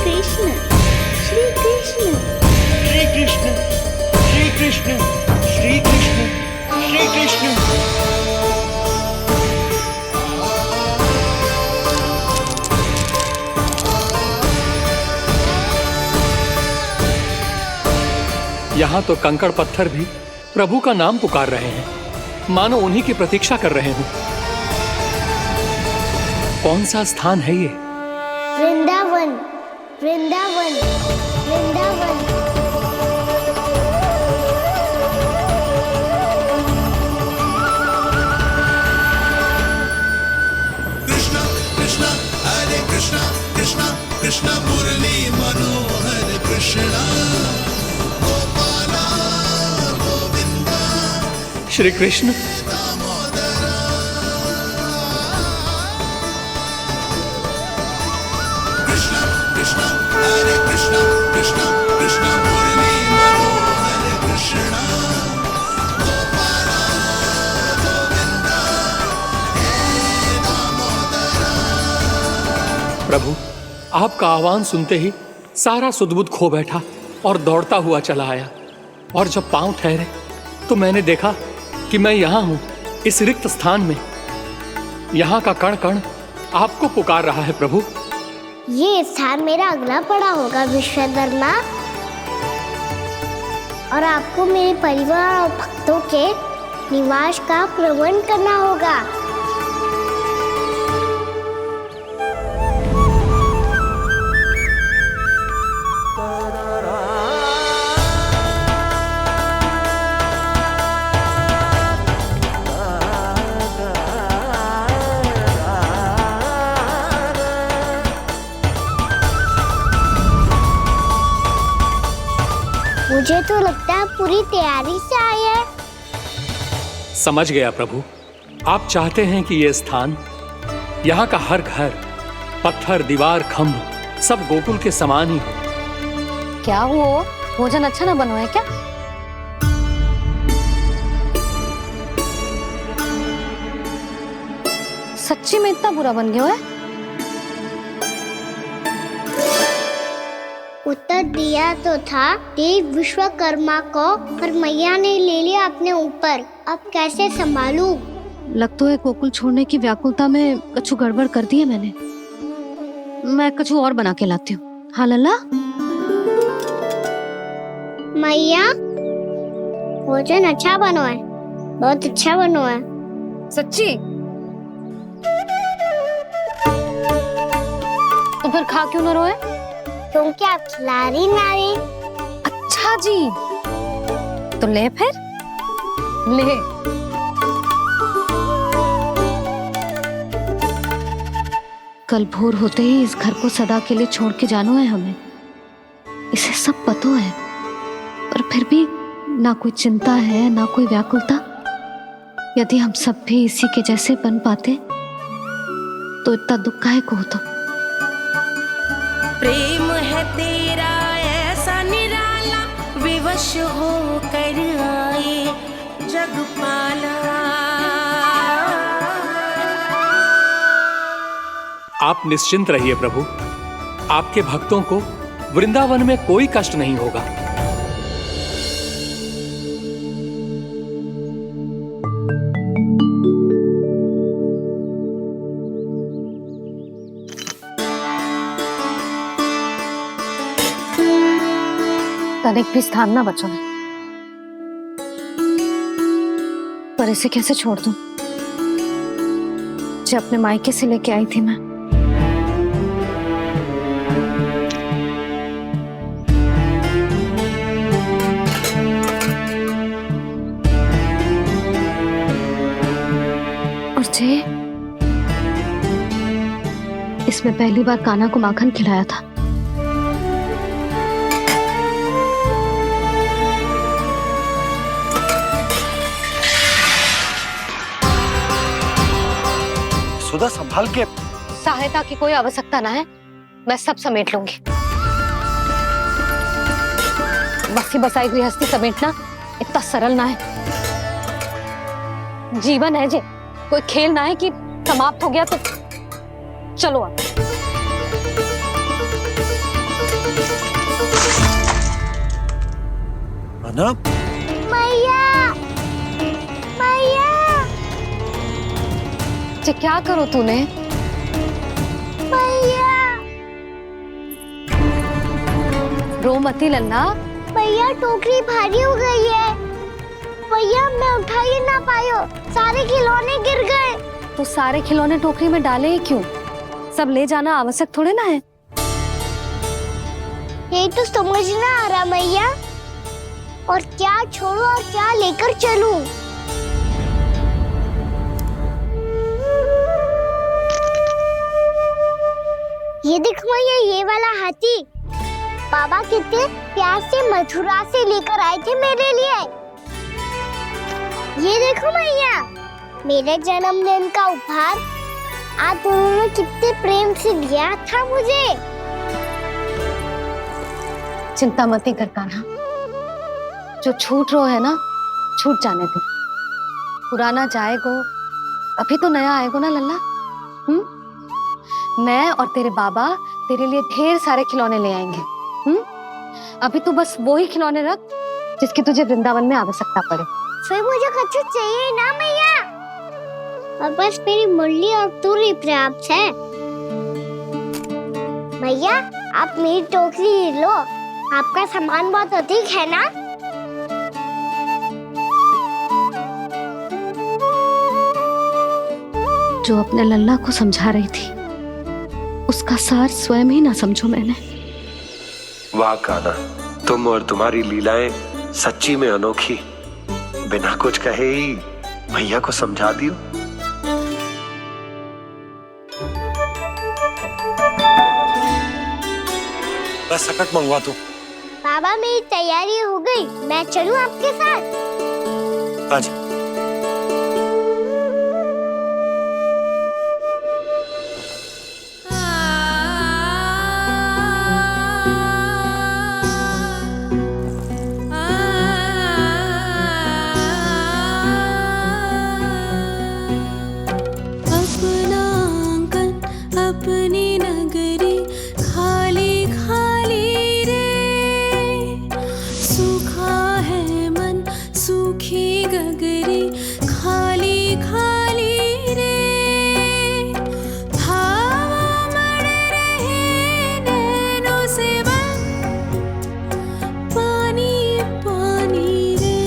कृष्ण, श्री कृष्ण, श्री कृष्ण, श्री कृष्ण, श्री कृष्ण, श्री कृष्ण। यहाँ तो कंकड़ पत्थर भी प्रभु का नाम पुकार रहे हैं, मानो उन्हीं की प्रतीक्षा कर रहे हों। कौन सा स्थान है ये? वृंदावन, वृंदावन, वृंदावन। कृष्णा कृष्णा हरे कृष्णा, कृष्णा कृष्णा मुरली मनोहर कृष्णा, गोपाला गोविंदा। श्री कृष्ण, कृष्णा कृष्णा हरे कृष्णा, कृष्णा कृष्णा मुरली मनोहर कृष्णा, गोपाला गोविंदा हे दामोदरा। प्रभु आपका आह्वान सुनते ही सारा सुध-बुध खो बैठा और दौड़ता हुआ चला आया, और जब पांव ठहरे तो मैंने देखा कि मैं यहाँ हूँ, इस रिक्त स्थान में। यहाँ का कण कण आपको पुकार रहा है प्रभु। ये स्थान मेरा अगला पड़ा होगा विश्वकर्मा, और आपको मेरे परिवार और भक्तों के निवास का प्रबंध करना होगा। मुझे तो लगता है पूरी तैयारी से आए हैं। समझ गया प्रभु, आप चाहते हैं कि ये स्थान, यहाँ का हर घर, पत्थर, दीवार, खंभ सब गोकुल के समान ही हो। क्या हुआ? भोजन अच्छा ना बना है क्या? सच्ची में इतना बुरा बन गया है? उत्तर दिया तो था देव विश्वकर्मा को, पर मैया ने ले लिया अपने ऊपर। अब कैसे संभालूं? लग तो है गोकुल छोड़ने की व्याकुलता में कछु गड़बड़ कर दी है मैंने। मैं कछु और बना के लाती हूँ। हाँ लल्ला? मैया, भोजन अच्छा बना है, बहुत अच्छा बना है। सच्ची? तो फिर खा क्यों न रोए? तुम क्या खिला रही नारी? अच्छा जी, तो ले फिर ले। कल भोर होते ही इस घर को सदा के लिए छोड़ के जाना है हमें, इसे सब पता है, पर फिर भी ना कोई चिंता है ना कोई व्याकुलता। यदि हम सब भी इसी के जैसे बन पाते तो इतना दुख काहे को होता। प्रेम है तेरा ऐसा निराला, विवश हो कर आए जगपाला। आप निश्चिंत रहिए प्रभु, आपके भक्तों को वृंदावन में कोई कष्ट नहीं होगा। तनिक भी स्थान ना बचो है, पर इसे कैसे छोड़ दूं जो अपने मायके से लेके आई थी मैं। और जे इसमें पहली बार कान्हा को माखन खिलाया था। सुधा संभाल के। सहायता की कोई आवश्यकता ना है, मैं सब समेट लूंगी। बसी बसाई गृहस्थी समेटना इतना सरल ना है। जीवन है जे, कोई खेल ना है कि समाप्त हो गया तो चलो आप। अना? मैया, मैया। जे क्या करो तूने? मैया। रो मती लल्ला। भैया टोकरी भारी हो गई है। भैया मैं उठा ही ना पायो, सारे खिलौने गिर गए। तो सारे खिलौने टोकरी में डाले ही क्यों? सब ले जाना आवश्यक थोड़े ना है। यही तो समझ ना आ रहा मैया, और क्या छोड़ू और क्या लेकर चलूं? ये देखो मैया, ये वाला हाथी बाबा कितने प्यार से मथुरा से लेकर आए थे मेरे लिए। ये देखो मैया, मेरे जन्मदिन का उपहार आप उन्होंने कितने प्रेम से दिया था मुझे। चिंता मत कर कान्हा, जो छूट रो है ना छूट जाने दे। पुराना जाएगो, अभी तो नया आएगो ना लल्ला। मैं और तेरे बाबा तेरे लिए ढेर सारे खिलौने ले आएंगे। अभी तो बस वो ही खिलौने रख जिसकी तुझे वृंदावन में आवश्यकता पड़े। फिर मुझे कुछ चाहिए ना मैया, और बस मेरी मुरली और तू ही पर्याप्त है। मैया आप मेरी टोकरी लो, आपका सामान बहुत अधिक है ना। जो अपने लल्ला को समझा रही थी उसका सार स्वयं ही ना समझो मैंने। वाह कान्हा, तुम और तुम्हारी लीलाएं सच्ची में अनोखी। बिना कुछ कहे ही भैया को समझा दियो। बस सकट मंगवा दो। बाबा मेरी तैयारी हो गई, मैं चलूं आपके साथ? आजा। अपनी नगरी खाली खाली रे, सूखा है मन सूखी गगरी खाली खाली रे, हवा मर रहे नैनों से बन पानी पानी रे,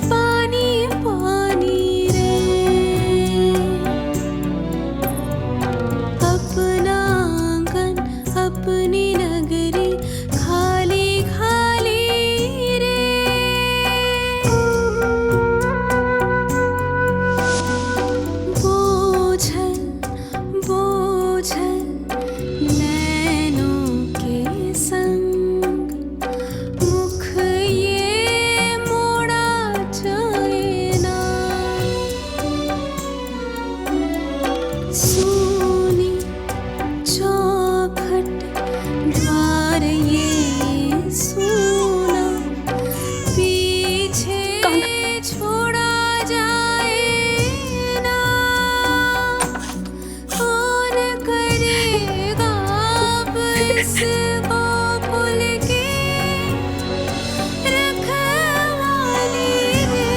पानी पानी रे। सोनी चौखट द्वार ये सोना पीछे छोड़ा जाए ना कौन करेगा अब इसको भूल के रखवाली रे।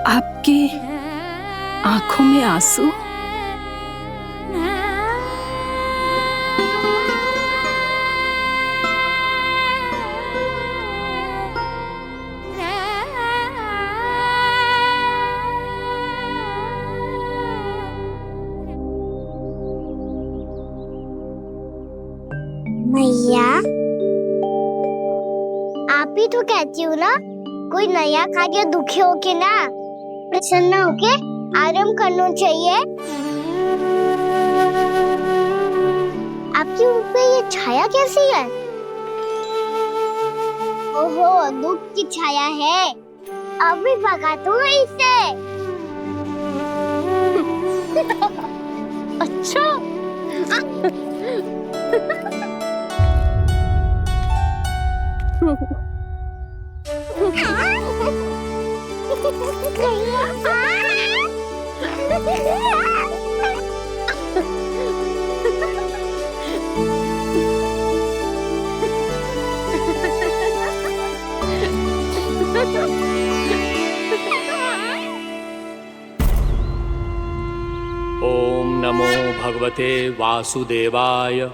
आपकी आंखों में आंसू? मैया आप ही तो कहती हो ना, कोई नया खा के दुखी होके ना प्रसन्न होके आराम करना चाहिए। आपके मुंह पे ये छाया कैसी है? ओहो, दुख की छाया है। अभी भगा दूं इसे। अच्छा। ओम नमो भगवते वासुदेवाय।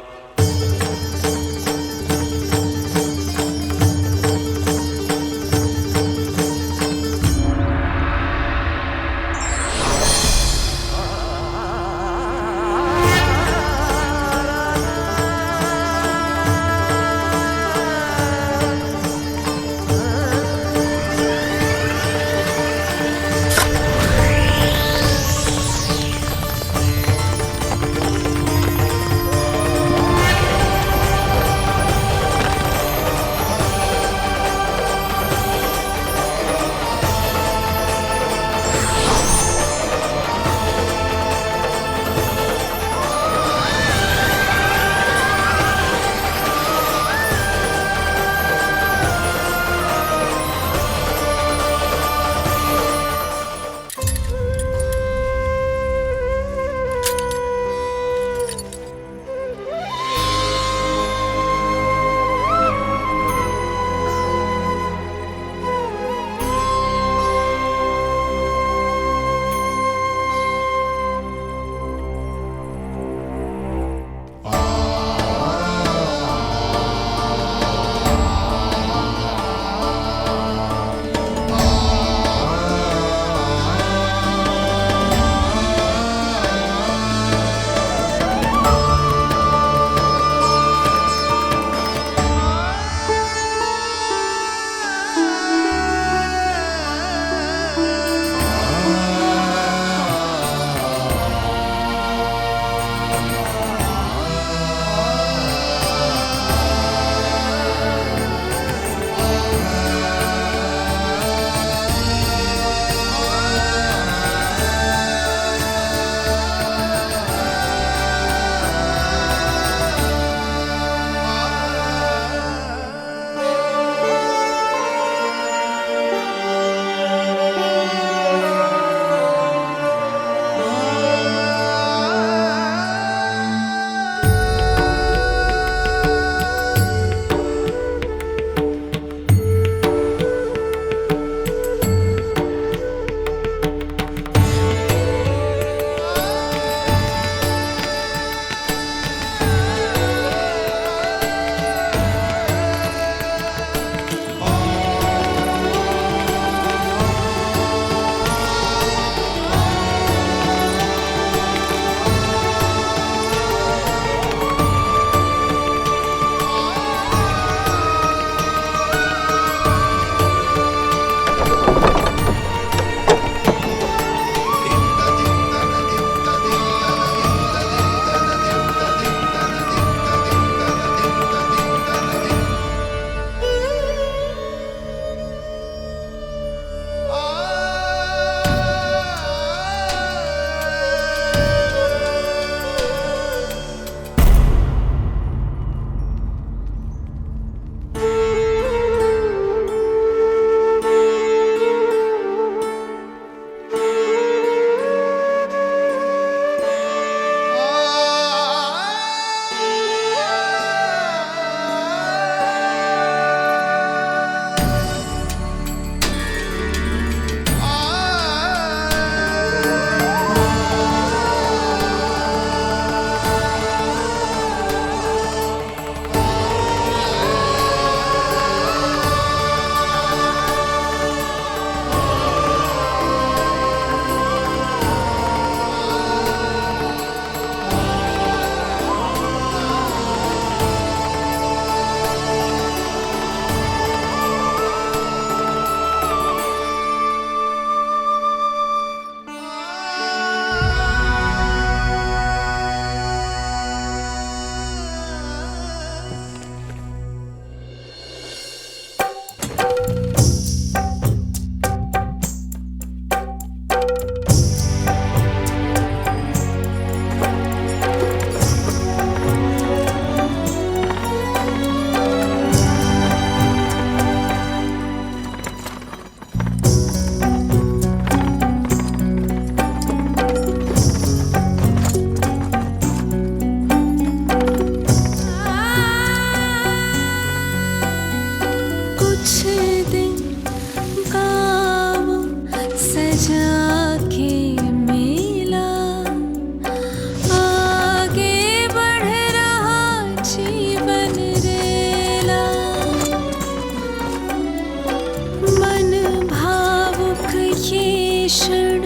भीषण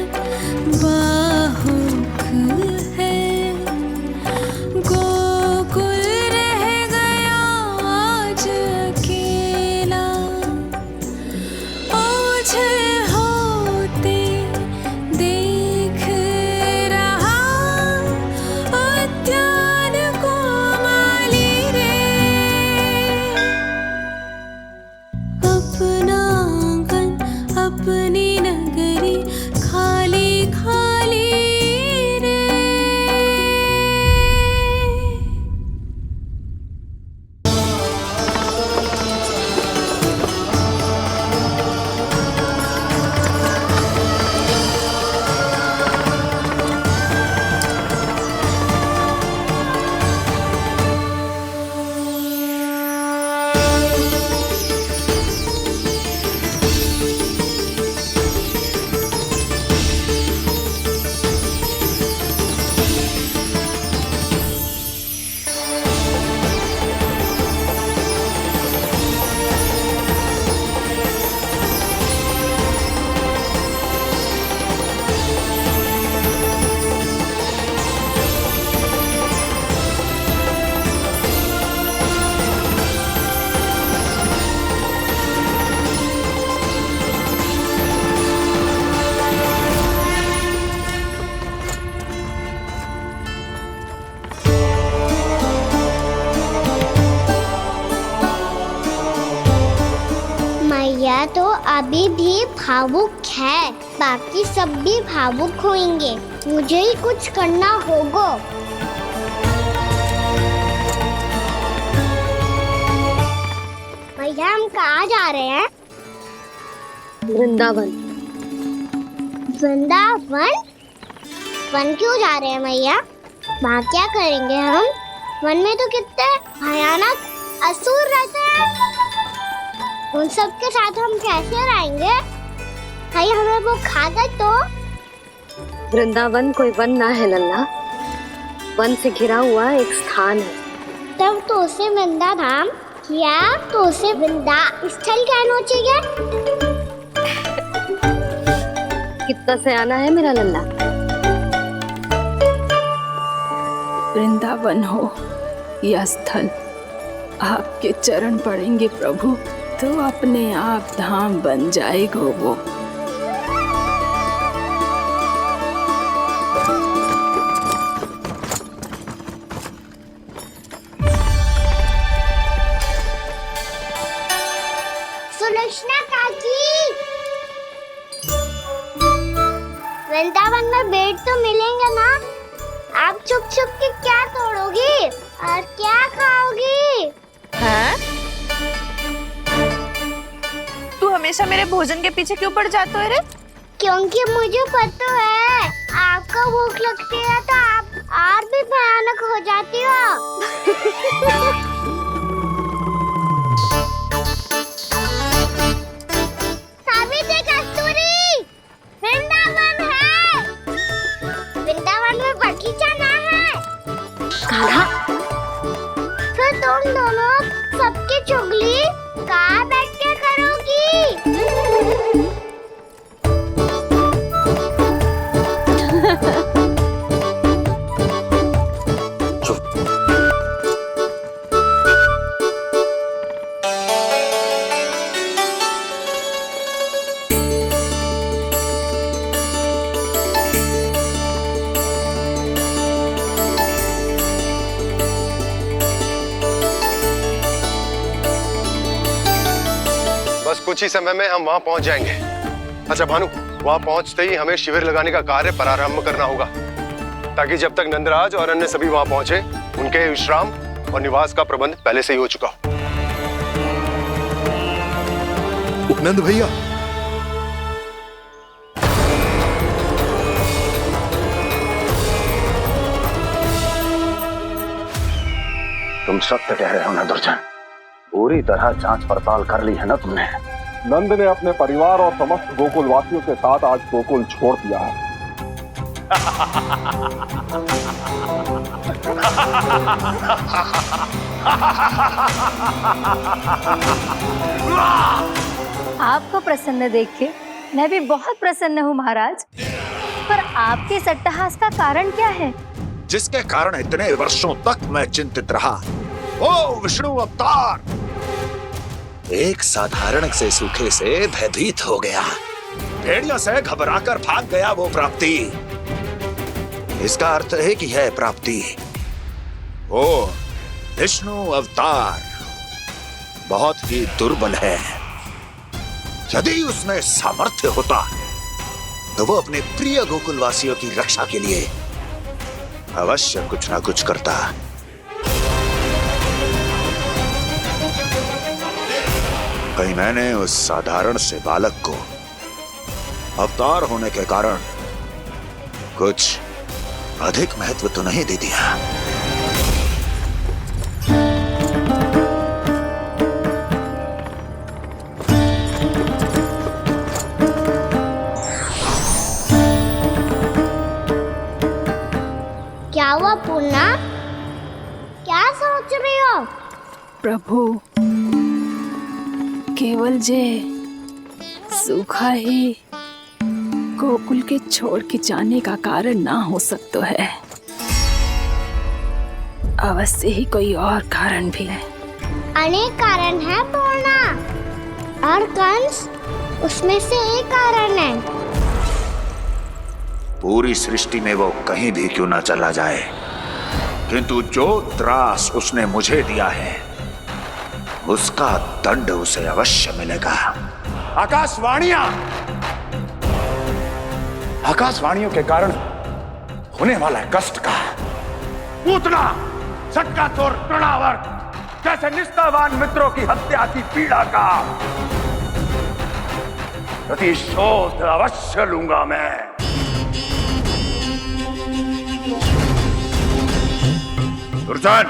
बाहुक है, गोकुल रह गया आज अकेला, ओझल होते देख रहा उद्यान को माली रे। अपना आंगन अपनी नगरी खाली खाली रे। मैया तो अभी भी भावुक है, बाकी सब भी भावुक होंगे। मुझे ही कुछ करना होगा। मैया हम कहाँ जा रहे हैं? वृंदावन। वृंदावन? वन क्यों जा रहे हैं मैया? वहाँ क्या करेंगे हम? वन में तो कितने भयानक असुर रहते हैं। उन सब के साथ हम कैसे रहेंगे? कहीं हमें वो खा गए तो? वृंदावन कोई वन ना है लल्ला, वन से घिरा हुआ एक स्थान है। तब तो उसे वृंदा धाम या तो उसे वृंदा स्थल कहना चाहिए। कितना से आना है मेरा लल्ला। वृंदावन हो या स्थल, आपके चरण पड़ेंगे प्रभु तो अपने आप धाम बन जाएगा वो। सुलक्षणा काकी, वृंदावन में बेट तो मिलेंगे ना? आप छुप छुप के क्या तोड़ोगी और क्या खाओगी? हाँ? तू हमेशा मेरे भोजन के पीछे क्यों पड़ जाते हो रे? क्योंकि मुझे पता है आपको भूख लगती है तो आप और भी भयानक हो जाती हो। सावित्री, कस्तूरी, वृंदावन है। वृंदावन में बगीचा ना है। कान्हा, फिर तुम दोनों सबकी चुगली कहाँ बैठ के करोगी? बस कुछ ही समय में हम वहां पहुंच जाएंगे। अच्छा भानु, वहां पहुंचते ही हमें शिविर लगाने का कार्य प्रारंभ करना होगा, ताकि जब तक नंदराज और अन्य सभी वहां पहुंचे उनके विश्राम और निवास का प्रबंध पहले से ही हो चुका हो। नंद भैया, तुम सत्य कह रहे हो ना दुर्जन, पूरी तरह जांच पड़ताल कर ली है ना तुमने? नंद ने अपने परिवार और समस्त गोकुल वासियों के साथ आज गोकुल छोड़ दिया है। आपको प्रसन्न देख के मैं भी बहुत प्रसन्न हूँ महाराज, पर आपके इस अट्टहास का कारण क्या है? जिसके कारण इतने वर्षों तक मैं चिंतित रहा, वो विष्णु अवतार एक साधारण से सूखे से भयभीत हो गया, भेड़ियों से घबराकर भाग गया वो प्राप्ति। इसका अर्थ है कि यह प्राप्ति वो विष्णु अवतार बहुत ही दुर्बल है। यदि उसमें सामर्थ्य होता तो वो अपने प्रिय गोकुलवासियों की रक्षा के लिए अवश्य कुछ ना कुछ करता। कहीं मैंने उस साधारण से बालक को अवतार होने के कारण कुछ अधिक महत्व तो नहीं दे दिया। क्या हुआ पूर्णा? क्या सोच रही हो? प्रभु, केवल जे सूखा ही गोकुल के छोड़ के जाने का कारण ना हो सकता है, अवश्य ही कोई और कारण भी है। अनेक कारण है पूर्णा, और कंस उसमें से एक कारण है। पूरी सृष्टि में वो कहीं भी क्यों ना चला जाए, किंतु जो त्रास उसने मुझे दिया है उसका दंड उसे अवश्य मिलेगा। आकाशवाणियों के कारण होने वाला कष्ट का, पूतना, सटकासुर, तृणावर्त जैसे निष्ठावान मित्रों की हत्या की पीड़ा का प्रतिशोध अवश्य लूंगा मैं। दुर्जन,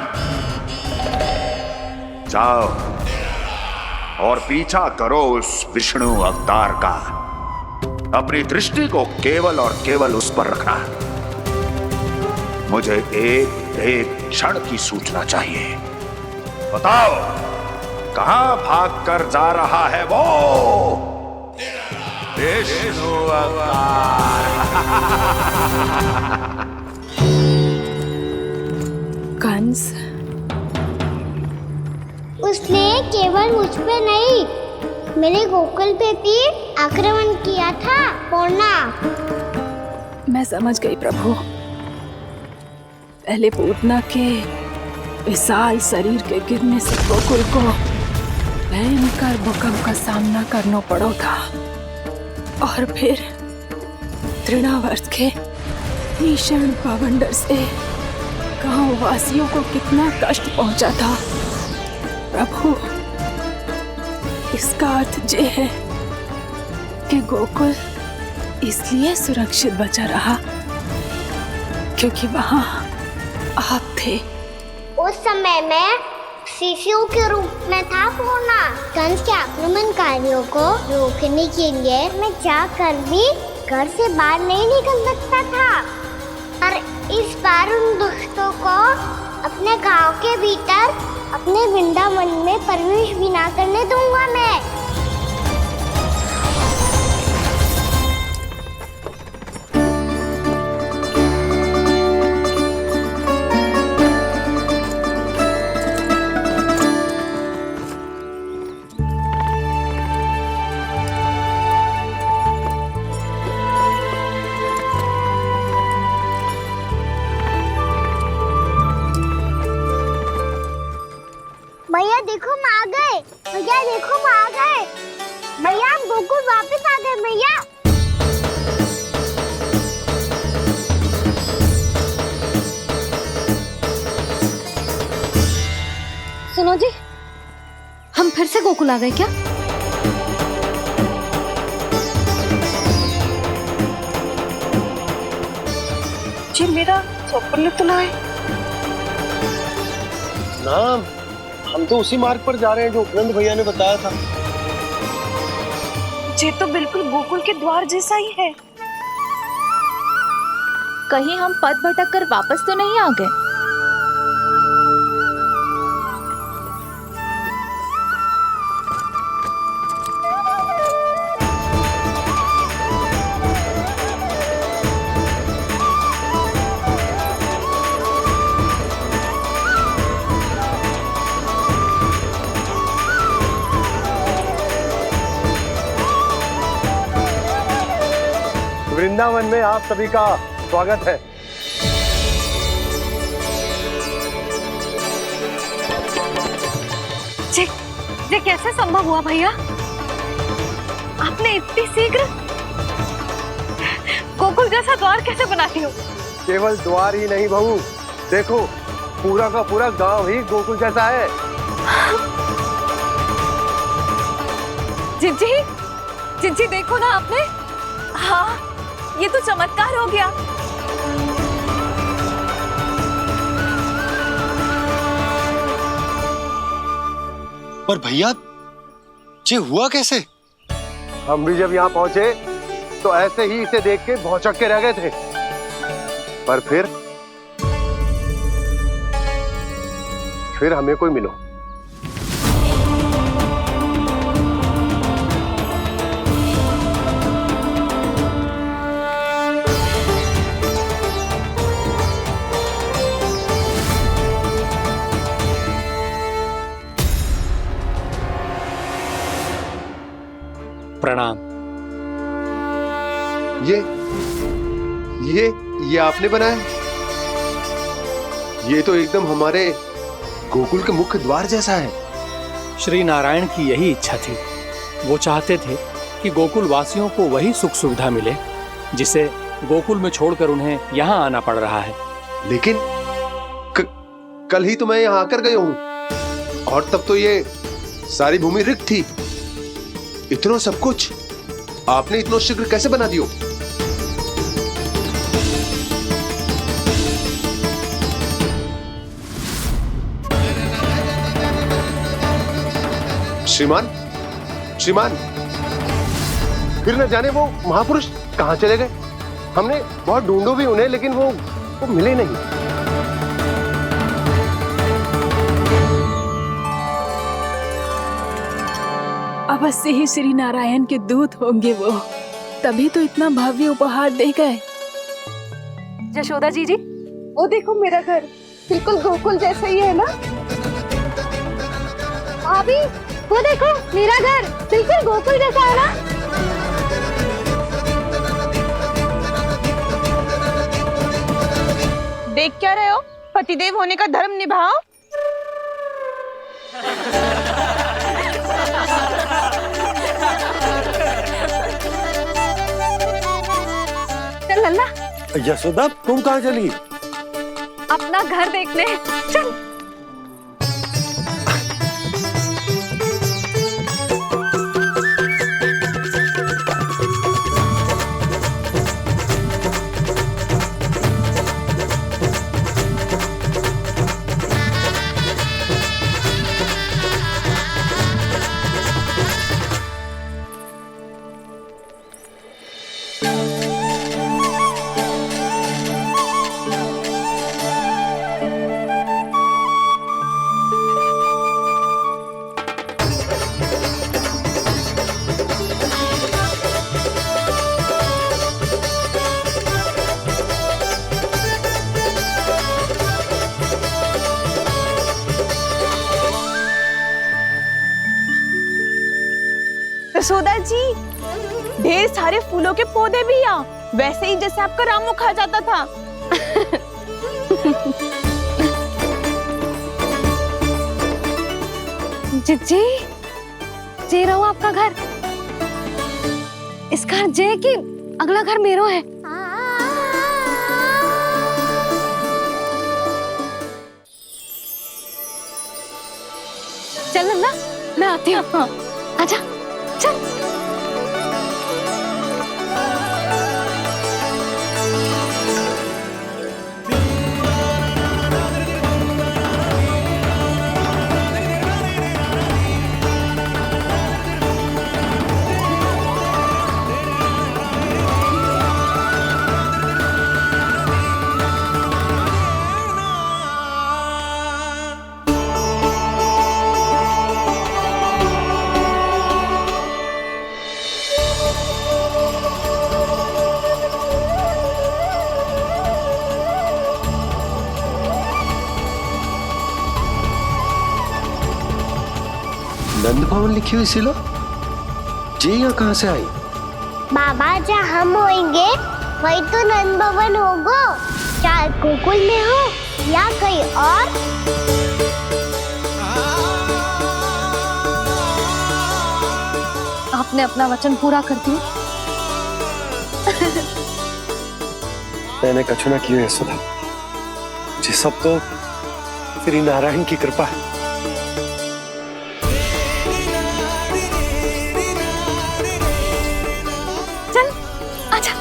जाओ और पीछा करो उस विष्णु अवतार का। अपनी दृष्टि को केवल और केवल उस पर रखना। मुझे एक क्षण की सूचना चाहिए। बताओ, कहां भाग कर जा रहा है वो विष्णु अवतार? कंस, उसने केवल मुझ पे नहीं, मेरे गोकुल पे भी आक्रमण किया था पूर्णा। मैं समझ गई प्रभु। पहले पूतना के विशाल शरीर के गिरने से गोकुल को भयंकर भूकंप का सामना करना पड़ा था, और फिर तृणावर्त के भीषण पावंडर से गांव वासियों को कितना कष्ट पहुंचा था। प्रभु, इसका अर्थ ये है कि गोकुल इसलिए सुरक्षित बचा रहा क्योंकि वहां आप थे। उस समय मैं शिशु के रूप में था पूर्णा। कंस के आक्रमणकारियों को रोकने के लिए मैं जाकर भी घर से बाहर नहीं निकल सकता था, और इस बार उन दुष्टों को अपने गांव के भीतर, अपने वृंदावन में प्रवेश भी ना करने दूंगा मैं। भैया देखो हम आ गए, भैया देखो हम आ गए, भैया हम गोकुल वापस आ गए भैया। सुनो जी, हम फिर से गोकुल आ गए क्या? जी मेरा स्वप्न तो ना है। ना, हम तो उसी मार्ग पर जा रहे हैं जो उपनंद भैया ने बताया था। ये तो बिल्कुल गोकुल के द्वार जैसा ही है। कहीं हम पथ भटक कर वापस तो नहीं आ गए? वृंदावन में आप सभी का स्वागत है। ये कैसे संभव हुआ भैया? आपने इतनी शीघ्र गोकुल जैसा द्वार कैसे बना दिया? केवल द्वार ही नहीं बहू, देखो पूरा का पूरा गांव ही गोकुल जैसा है। जिज्जी, जिज्जी देखो ना आपने। हाँ, ये तो चमत्कार हो गया। पर भैया ये हुआ कैसे? हम भी जब यहाँ पहुंचे तो ऐसे ही इसे देख के भौचक के रह गए थे, पर फिर हमें कोई मिलो। प्रणाम। ये आपने बनाया? ये तो एकदम हमारे गोकुल के मुख्य द्वार जैसा है। श्री नारायण की यही इच्छा थी। वो चाहते थे कि गोकुल वासियों को वही सुख सुविधा मिले जिसे गोकुल में छोड़कर उन्हें यहाँ आना पड़ रहा है। लेकिन कल ही तो मैं यहाँ आकर गया हूँ और तब तो ये सारी भूमि रिक्त थी। इतना सब कुछ आपने इतना शीघ्र कैसे बना दियो? श्रीमान, श्रीमान, फिर न जाने वो महापुरुष कहां चले गए। हमने बहुत ढूंढो भी उन्हें, लेकिन वो मिले नहीं। अवश्य ही श्री नारायण के दूत होंगे वो, तभी तो इतना भव्य उपहार दे गए। यशोदा जी, वो देखो मेरा घर बिल्कुल गोकुल जैसा ही है ना। भाभी, वो देखो मेरा घर बिल्कुल गोकुल जैसा है ना। देख क्या रहे हो? पतिदेव होने का धर्म निभाओ। चल लल्ला, यशोदा तुम कहाँ चली? अपना घर देखने। चल। यशोदा जी, ढेर सारे फूलों के पौधे भी यहाँ, वैसे ही जैसे आपका रामू खा जाता था। जिज्जी, जे रहो आपका घर। इस घर जे कि अगला घर मेरो है। चल नन्ना, मैं आती हूँ। हाँ, आजा, चल। नंद भवन लिखी हुई सिलो, जी यहाँ कहाँ से आई? बाबा जहाँ हम होंगे वही तो नंद भवन होगा, चाहे गोकुल में हो या कहीं और। आपने अपना वचन पूरा कर दिया। मैंने कछु ना किया यशोदा, ये सब तो श्री नारायण की कृपा है। चल आजा।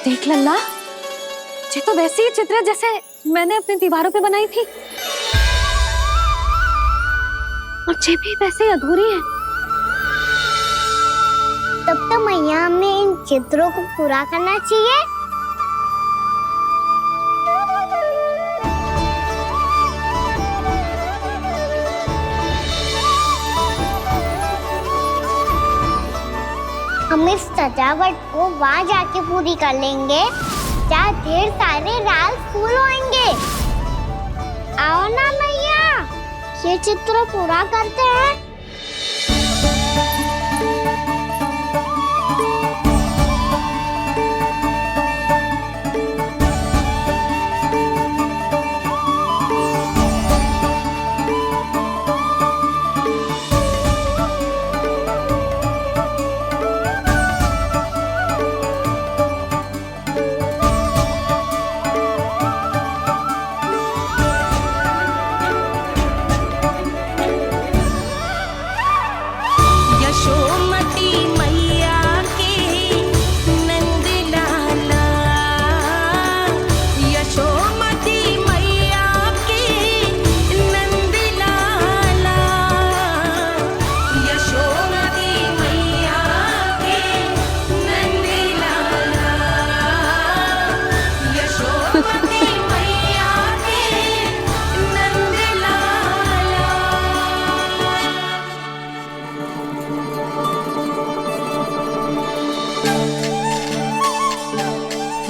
देख लल्ला, ये तो वैसी ही चित्र है जैसे मैंने अपनी दीवारों पे बनाई थी, और ये भी वैसे ही अधूरी है। तब तो मैया हमें इन चित्रों को पूरा करना चाहिए। हम इस सजावट को वहाँ जाके पूरी कर लेंगे जहाँ ढेर सारे लाल फूल होंगे। आओ ना मैया, ये चित्र पूरा करते हैं।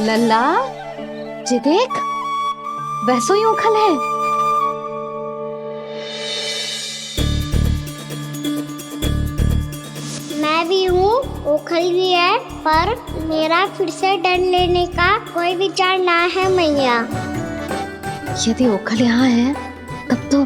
लल्ला, ये देख, वैसो ही उखल है। मैं भी हूँ, उखल भी है, पर मेरा फिर से दंड लेने का कोई विचार ना है मैया। यदि उखल यहाँ है, तब तो